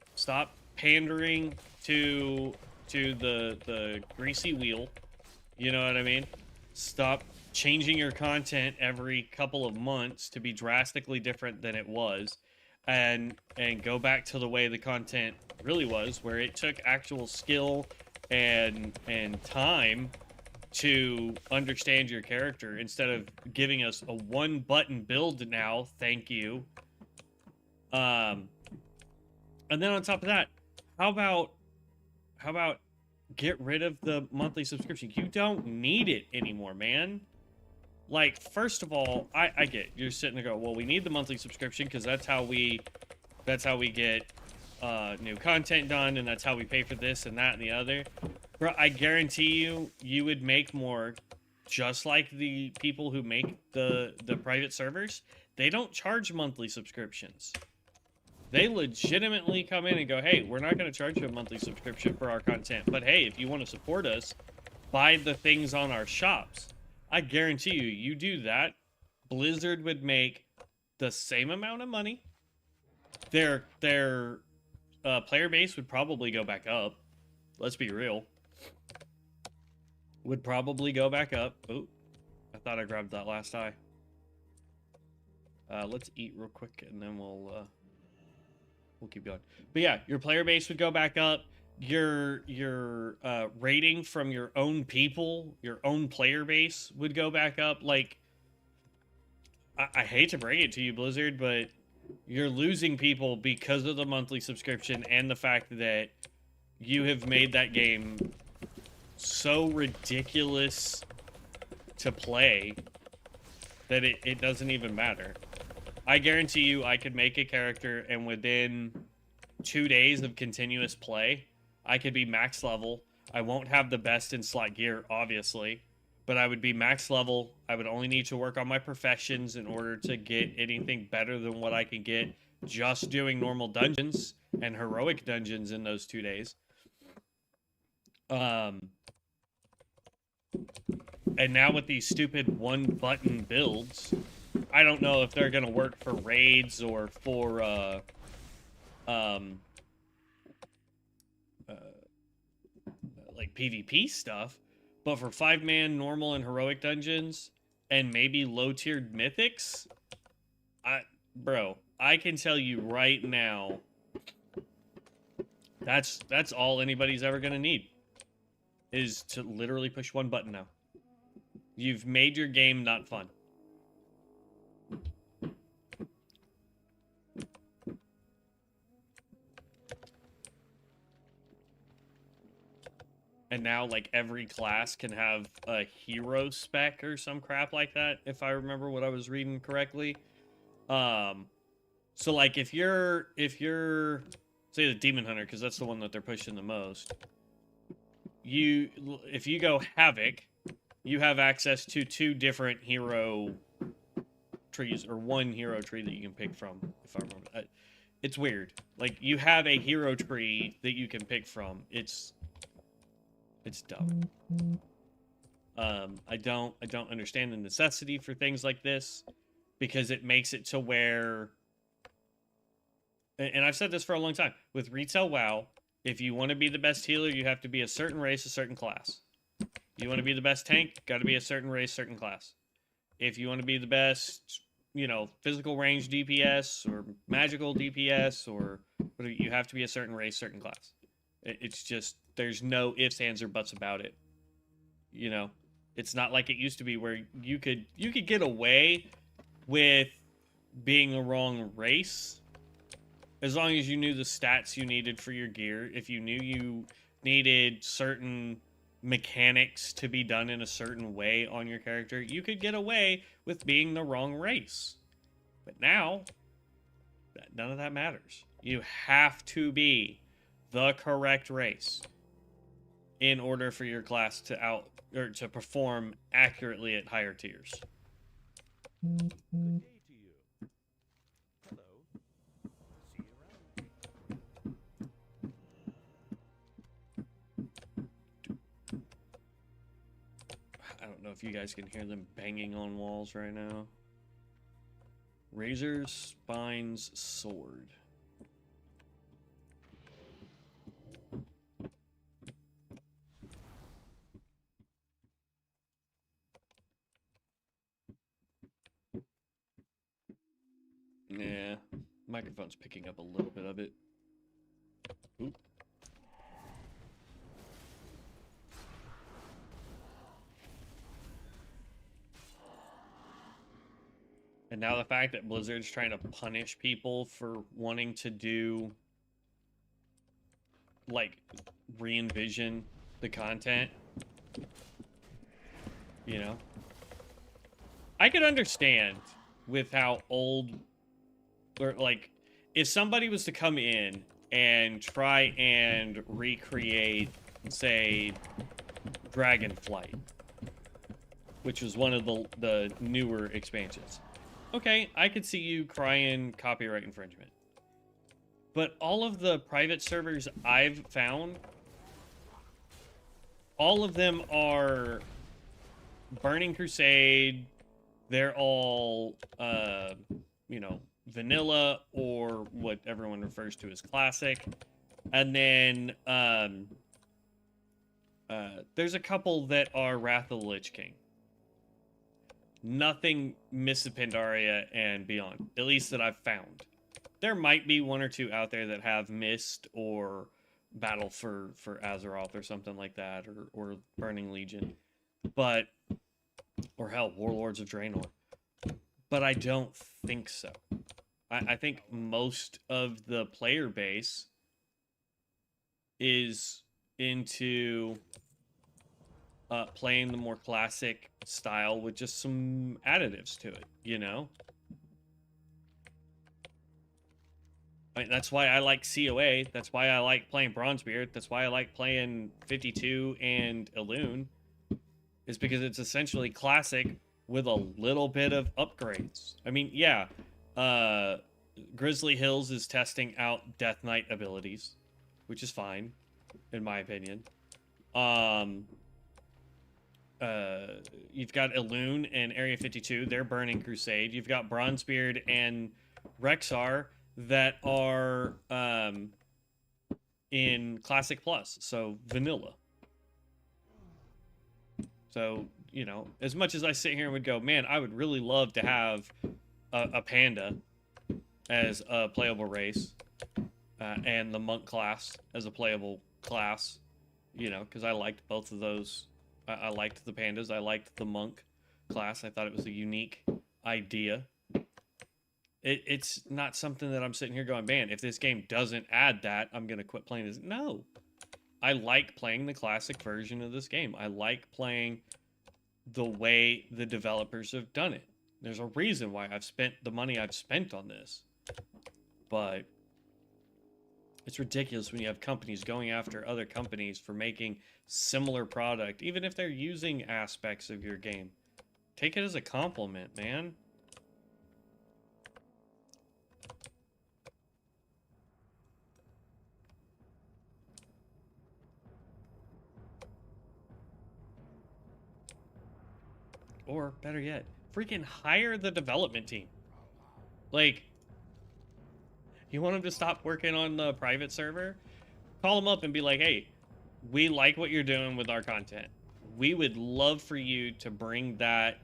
pandering to the greasy wheel. You know what I mean? Stop changing your content every couple of months to be drastically different than it was, and go back to the way the content really was, where it took actual skill and time to understand your character, instead of giving us a one button build now. Thank you. And then on top of that, how about get rid of the monthly subscription? You don't need it anymore, man. Like, first of all, I get you're sitting there go, well, we need the monthly subscription because that's how we get new content done, and that's how we pay for this and that and the other. Bro, I guarantee you would make more, just like the people who make the private servers. They don't charge monthly subscriptions. They legitimately come in and go, hey, we're not going to charge you a monthly subscription for our content, but hey, if you want to support us, buy the things on our shops. I guarantee you do that, Blizzard would make the same amount of money. Their player base would probably go back up. Let's be real. Would probably go back up. Oh, I thought I grabbed that last eye. Let's eat real quick, and then we'll keep going. But yeah, your player base would go back up. Your rating from your own people, your own player base would go back up. Like, I hate to break it to you, Blizzard, but you're losing people because of the monthly subscription and the fact that you have made that game so ridiculous to play that it doesn't even matter. I guarantee you I could make a character, and within 2 days of continuous play, I could be max level. I won't have the best in slot gear, obviously, but I would be max level. I would only need to work on my professions in order to get anything better than what I can get just doing normal dungeons and heroic dungeons in those 2 days. And now with these stupid one-button builds, I don't know if they're going to work for raids or for, like PvP stuff, but for 5-man normal and heroic dungeons and maybe low-tiered mythics, bro, I can tell you right now, that's all anybody's ever gonna need, is to literally push one button now. You've made your game not fun. And now, like, every class can have a hero spec or some crap like that, if I remember what I was reading correctly. So, like, if you're, say, the Demon Hunter, because that's the one that they're pushing the most, if you go Havoc, you have access to 2 different hero trees, or 1 hero tree that you can pick from, if I remember. It's weird. Like, you have a hero tree that you can pick from. It's dumb. I don't understand the necessity for things like this, because it makes it to where and I've said this for a long time, with retail WoW, if you want to be the best healer, you have to be a certain race, a certain class. You want to be the best tank, got to be a certain race, certain class. If you want to be the best, you know, physical range DPS or magical DPS or whatever, you have to be a certain race, certain class. It's just, there's no ifs, ands, or buts about it. You know, it's not like it used to be where you could get away with being the wrong race as long as you knew the stats you needed for your gear. If you knew you needed certain mechanics to be done in a certain way on your character, you could get away with being the wrong race. But now, none of that matters. You have to be the correct race in order for your class to perform accurately at higher tiers. I don't know if you guys can hear them banging on walls right now. Razor Spine's Sword. Yeah, microphone's picking up a little bit of it. Oop. And now the fact that Blizzard's trying to punish people for wanting to do, like, re-envision the content, you know? I could understand with how old, or, like, if somebody was to come in and try and recreate, say, Dragonflight, which was one of the newer expansions. Okay, I could see you crying copyright infringement. But all of the private servers I've found, all of them are Burning Crusade. They're all, you know, vanilla, or what everyone refers to as classic. And then there's a couple that are Wrath of the Lich King. Nothing Mists of Pandaria and beyond, at least that I've found. There might be one or two out there that have Mist or Battle for Azeroth or something like that, or Burning Legion, but, or hell, Warlords of Draenor. But I don't think so. I think most of the player base is into playing the more classic style with just some additives to it, you know? I mean, that's why I like COA. That's why I like playing Bronzebeard. That's why I like playing 52 and Elune. Is because it's essentially classic with a little bit of upgrades. I mean, yeah, Grizzly Hills is testing out Death Knight abilities, which is fine, in my opinion. You've got Elune and Area 52. They're Burning Crusade. You've got Bronzebeard and Rexxar that are in Classic Plus, so vanilla. So, you know, as much as I sit here and would go, man, I would really love to have a panda as a playable race, and the monk class as a playable class, you know, because I liked both of those. I liked the pandas. I liked the monk class. I thought it was a unique idea. It's not something that I'm sitting here going, man, if this game doesn't add that, I'm going to quit playing this. No. I like playing the classic version of this game. I like playing the way the developers have done it. There's a reason why I've spent the money I've spent on this. But it's ridiculous when you have companies going after other companies for making similar product, even if they're using aspects of your game. Take it as a compliment, man. Or, better yet, freaking hire the development team. Like, You want them to stop working on the private server? Call them up and be like, hey, we like what you're doing with our content. We would love for you to bring that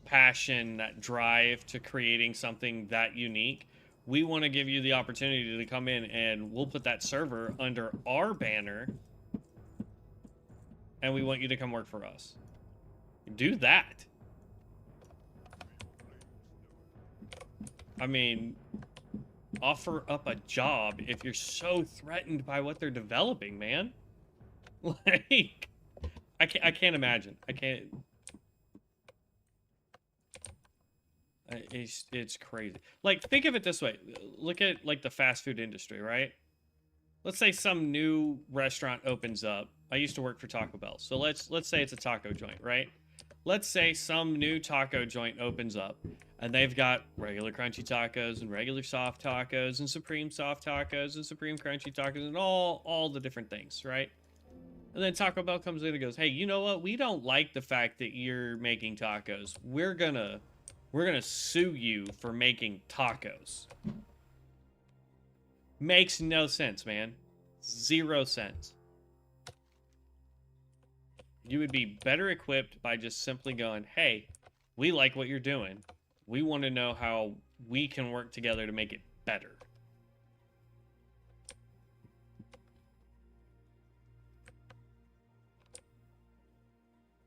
passion, that drive to creating something that unique. We want to give you the opportunity to come in and we'll put that server under our banner and we want you to come work for us. Do that. I mean, offer up a job if you're so threatened by what they're developing, man. Like, I can't imagine. I can't. It's crazy. Like, think of it this way. Look at, like, the fast food industry, right? Let's say some new restaurant opens up. I used to work for Taco Bell. So let's say it's a taco joint, right? Let's say some new taco joint opens up and they've got regular crunchy tacos and regular soft tacos and supreme soft tacos and supreme crunchy tacos and all the different things, right? And then Taco Bell comes in and goes, hey, you know what? We don't like the fact that you're making tacos. We're gonna sue you for making tacos. Makes no sense, man. 0 cents. You would be better equipped by just simply going, hey, we like what you're doing. We want to know how we can work together to make it better.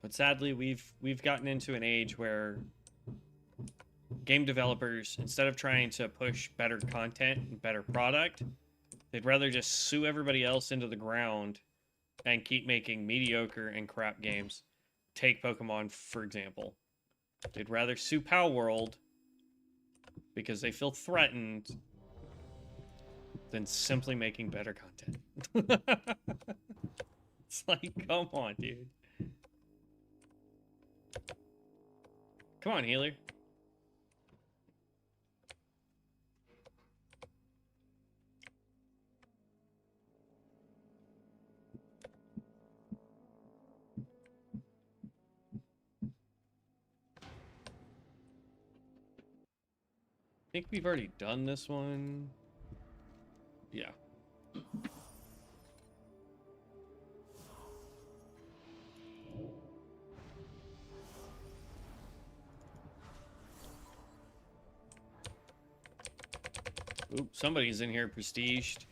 But sadly, we've gotten into an age where game developers, instead of trying to push better content and better product, they'd rather just sue everybody else into the ground and keep making mediocre and crap games. Take Pokemon, for example. They'd rather sue Pow World because they feel threatened than simply making better content. It's like, come on, dude. Come on, healer. I think we've already done this one. Yeah. Oop, somebody's in here prestiged.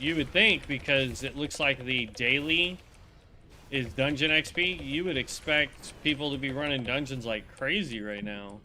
You would think, because it looks like the daily is dungeon XP, you would expect people to be running dungeons like crazy right now.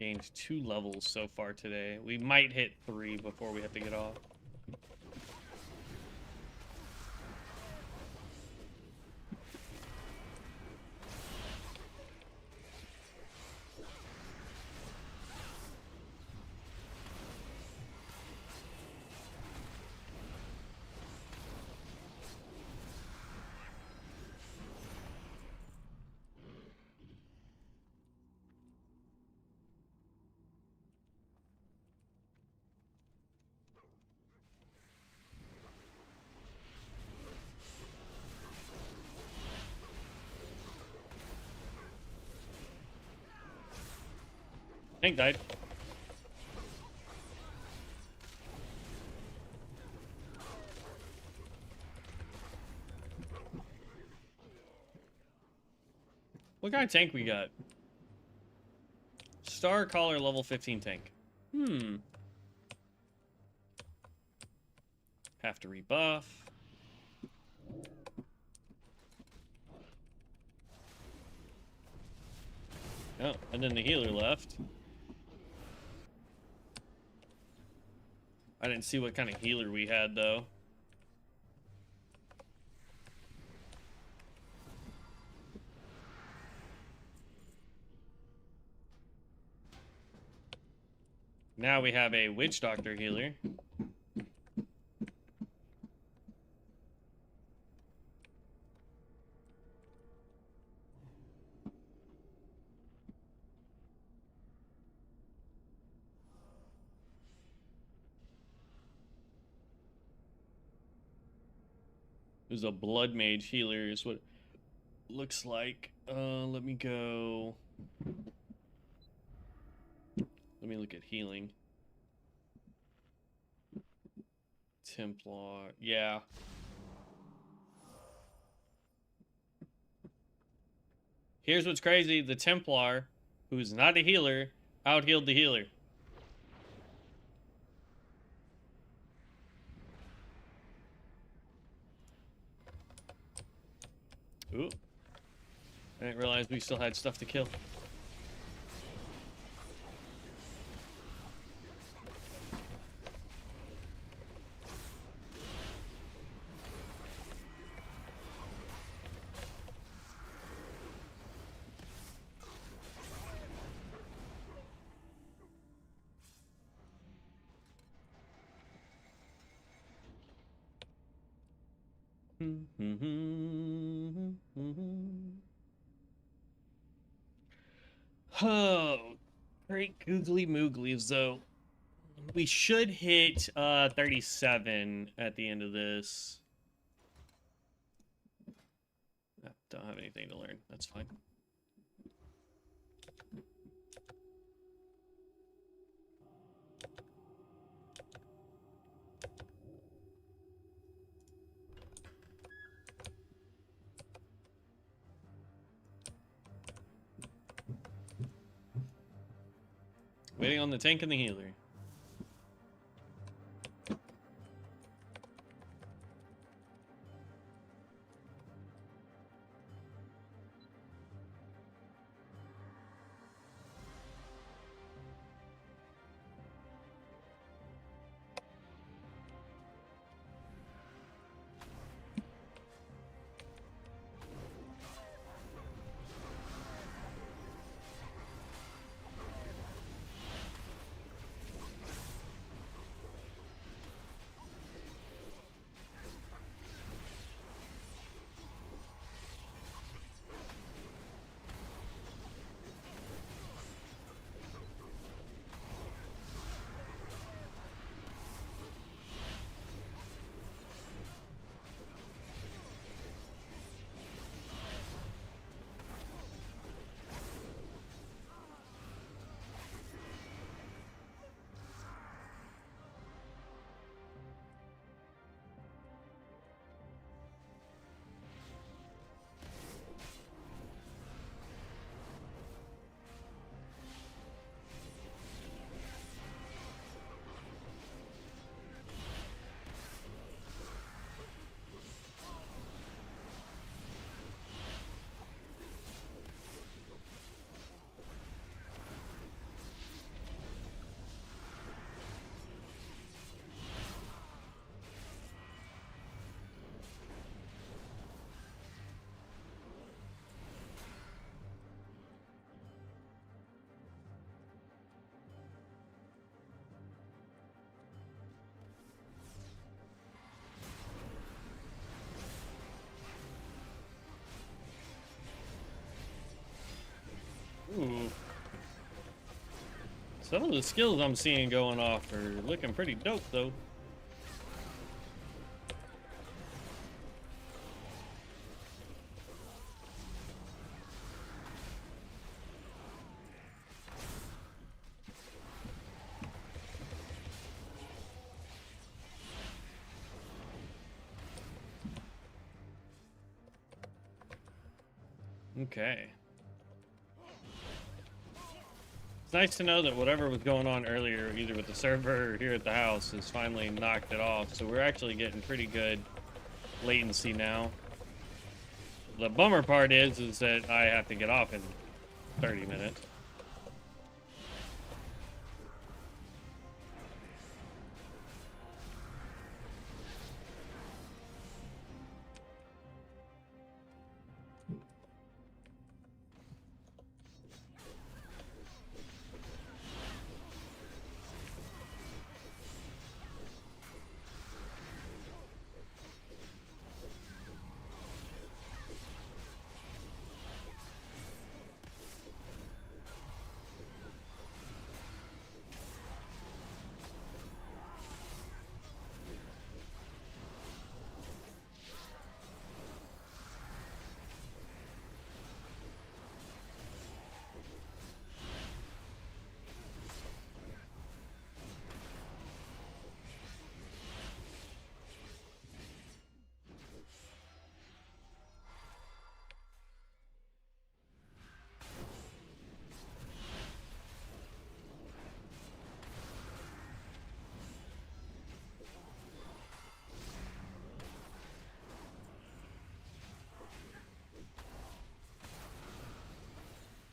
Gained 2 levels so far today. We might hit 3 before we have to get off. Tank died. What kind of tank we got? Star Caller level 15 tank. Have to rebuff. Oh, and then the healer left. I didn't see what kind of healer we had, though. Now we have a Witch Doctor healer. There's a Blood Mage healer is what it looks like. Let me go. Let me look at healing. Templar. Yeah. Here's what's crazy. The Templar, who's not a healer, out-healed the healer. Ooh. I didn't realize we still had stuff to kill. Oh, great googly mooglies, though. We should hit 37 at the end of this. Don't have anything to learn. That's fine. Waiting on the tank and the healer. Ooh. Some of the skills I'm seeing going off are looking pretty dope, though. Okay. nice to know that whatever was going on earlier, either with the server or here at the house, has finally knocked it off. So we're actually getting pretty good latency now. The bummer part is that I have to get off in 30 minutes.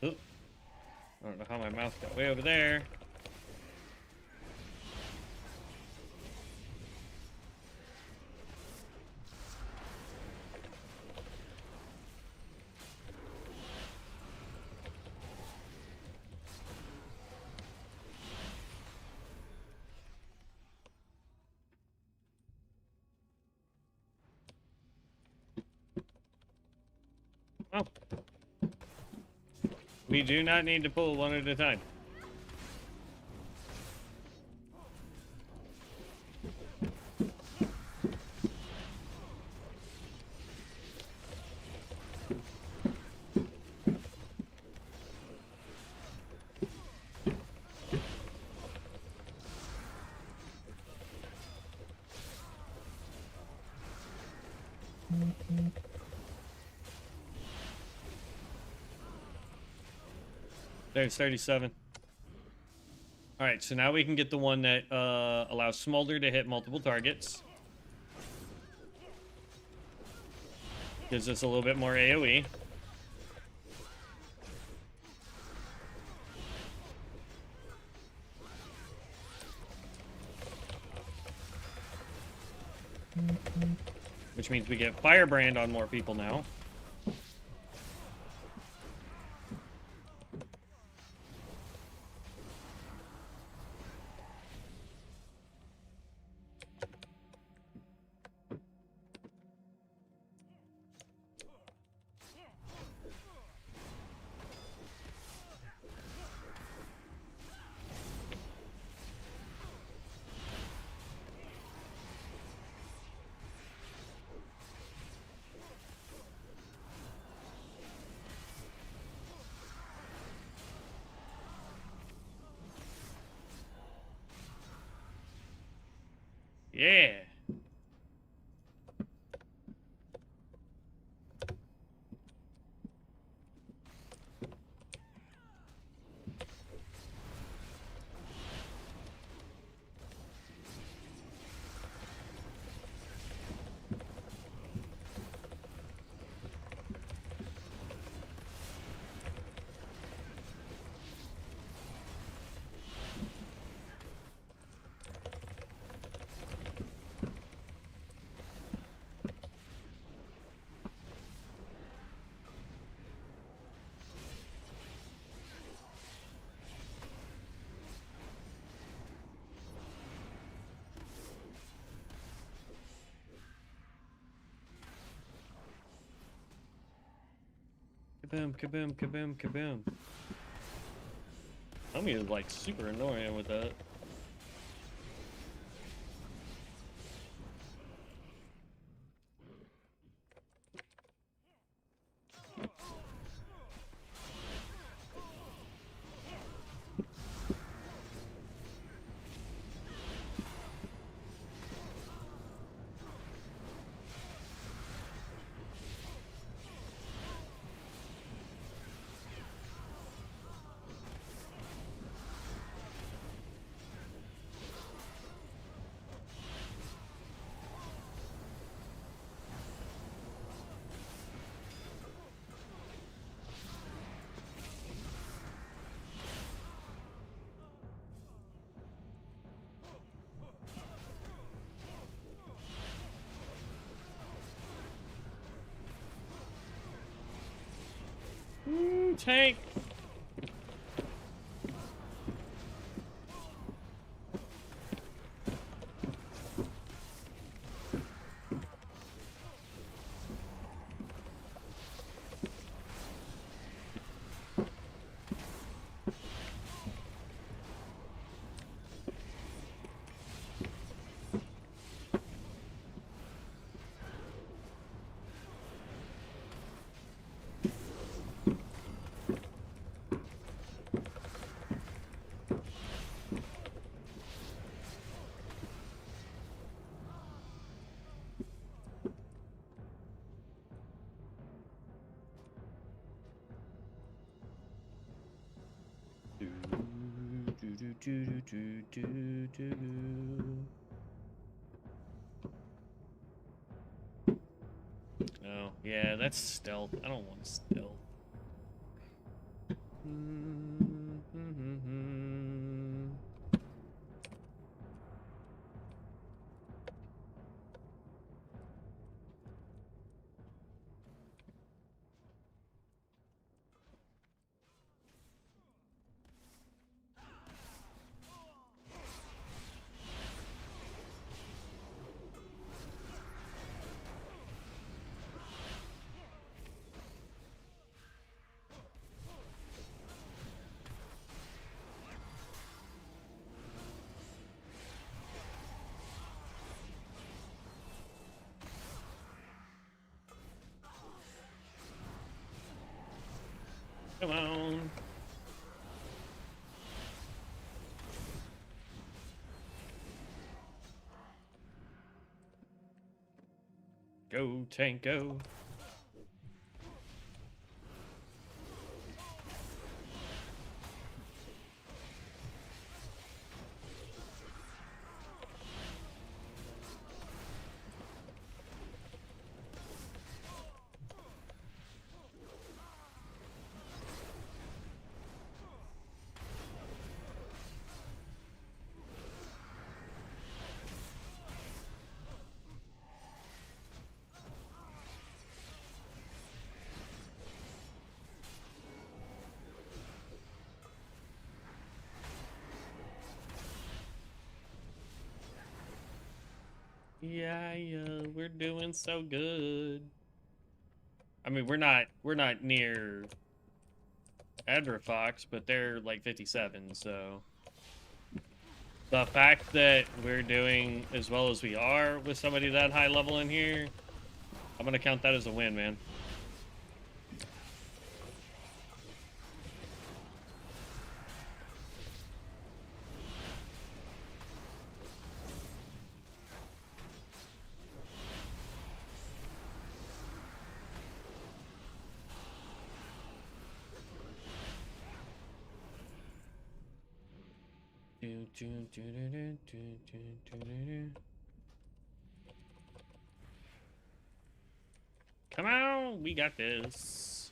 Oop. I don't know how my mouse got way over there. Oh. We do not need to pull one at a time. There's 37. Alright, so now we can get the one that allows Smolder to hit multiple targets. Gives us a little bit more AoE. Which means we get Firebrand on more people now. Yeah. Kaboom, kaboom, kaboom, kaboom. Homie is like super annoying with that. tank. Oh, yeah, that's stealth. I don't want stealth. Come on. Go, tank, go. Yeah, we're doing so good. I mean, we're not near Fox, but they're like 57, so the fact that we're doing as well as we are with somebody that high level in here, I'm gonna count that as a win, man. Come on, we got this.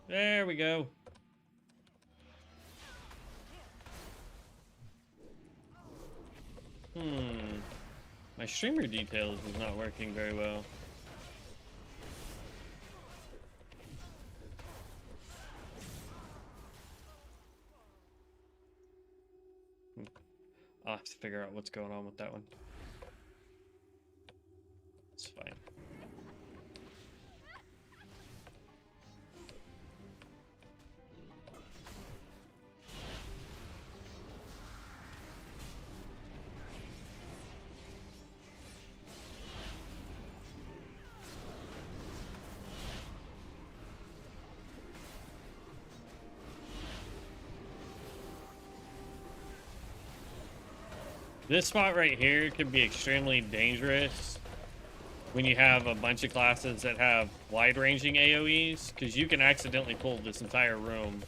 There we go. My streamer details is not working very well. I'll have to figure out what's going on with that one. It's fine. This spot right here could be extremely dangerous when you have a bunch of classes that have wide-ranging AoEs, because you can accidentally pull this entire room.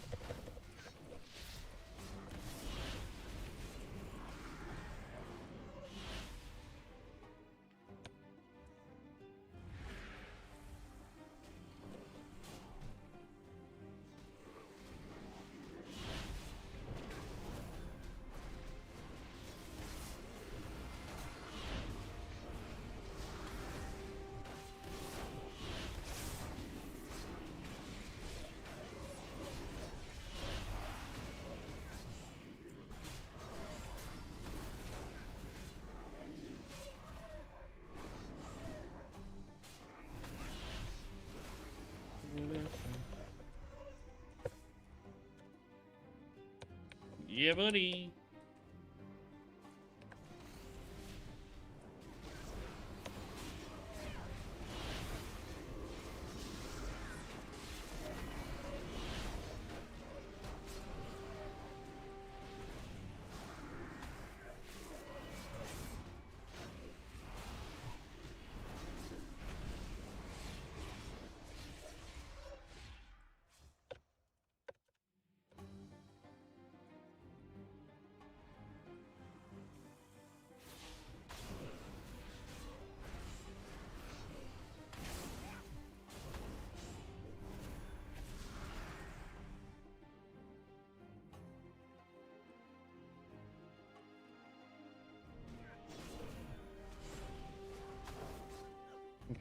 Yeah, buddy.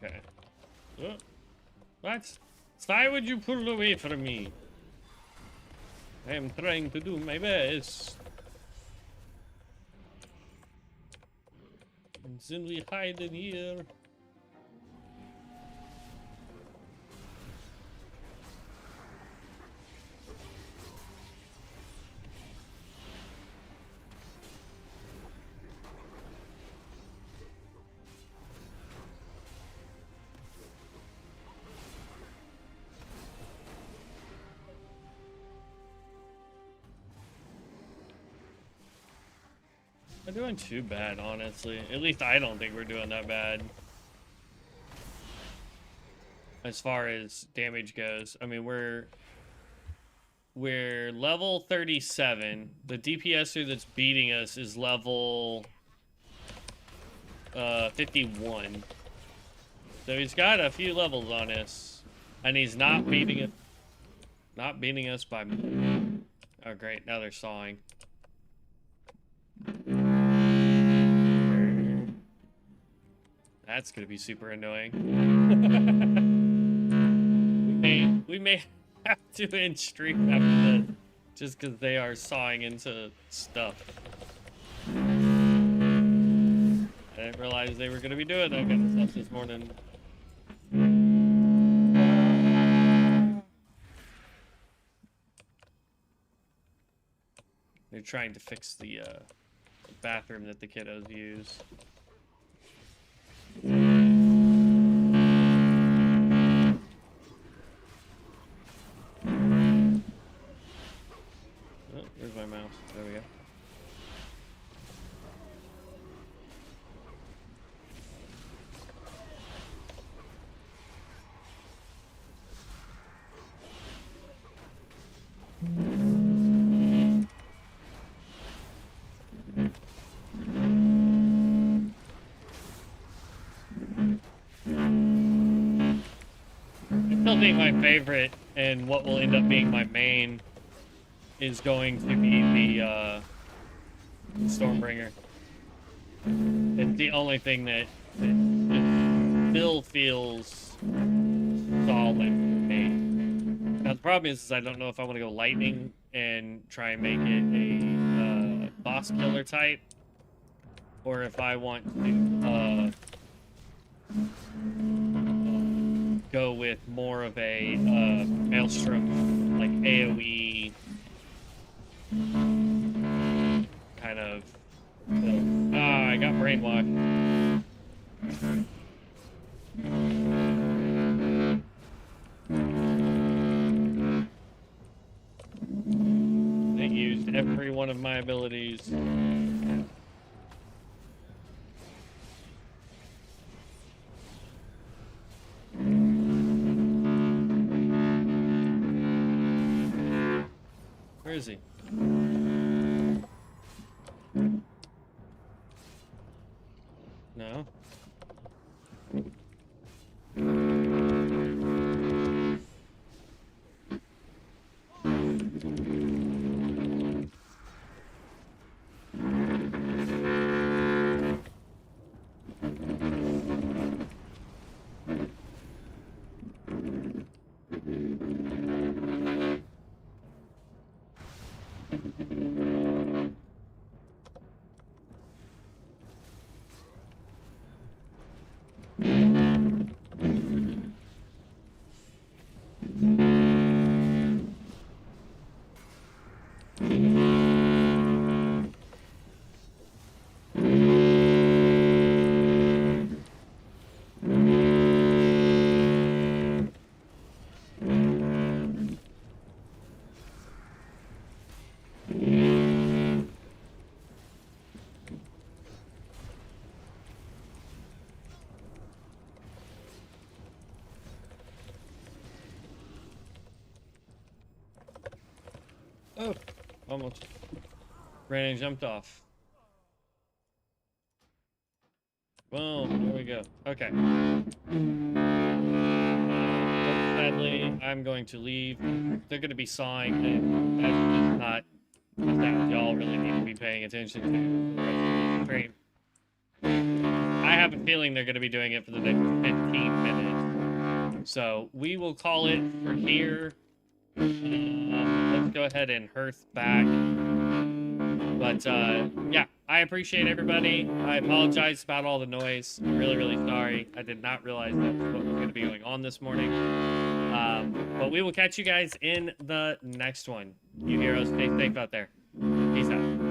Okay. What? Why would you pull away from me? I am trying to do my best. And then we hide in here. We're doing too bad, honestly. At least I don't think we're doing that bad. As far as damage goes. I mean, we're level 37. The DPSer that's beating us is level 51. So he's got a few levels on us. And he's not beating it. Not beating us by... Oh, great. Now they're sawing. That's gonna be super annoying. we may have to end stream after this, just because they are sawing into stuff. I didn't realize they were gonna be doing that kind of stuff this morning. They're trying to fix the bathroom that the kiddos use. Oh, there's my mouse. There we go. I think my favorite and what will end up being my main is going to be the Stormbringer. It's the only thing that still feels solid for me. Now the problem is I don't know if I want to go lightning and try and make it a boss killer type, or if I want to go with more of a Maelstrom, like AoE kind of. I got brainwashed. They used every one of my abilities. almost ran and jumped off. Boom, there we go. Okay. Sadly, I'm going to leave. They're going to be sawing, and that's not the sound y'all really need to be paying attention to for the rest of the stream. I have a feeling they're going to be doing it for the next 15 minutes. So we will call it for here. Let's go ahead and hearth back. But yeah, I appreciate everybody. I apologize about all the noise. I'm really, really sorry. I did not realize that's what was going to be going on this morning. But we will catch you guys in the next one. You heroes, stay safe out there. Peace out.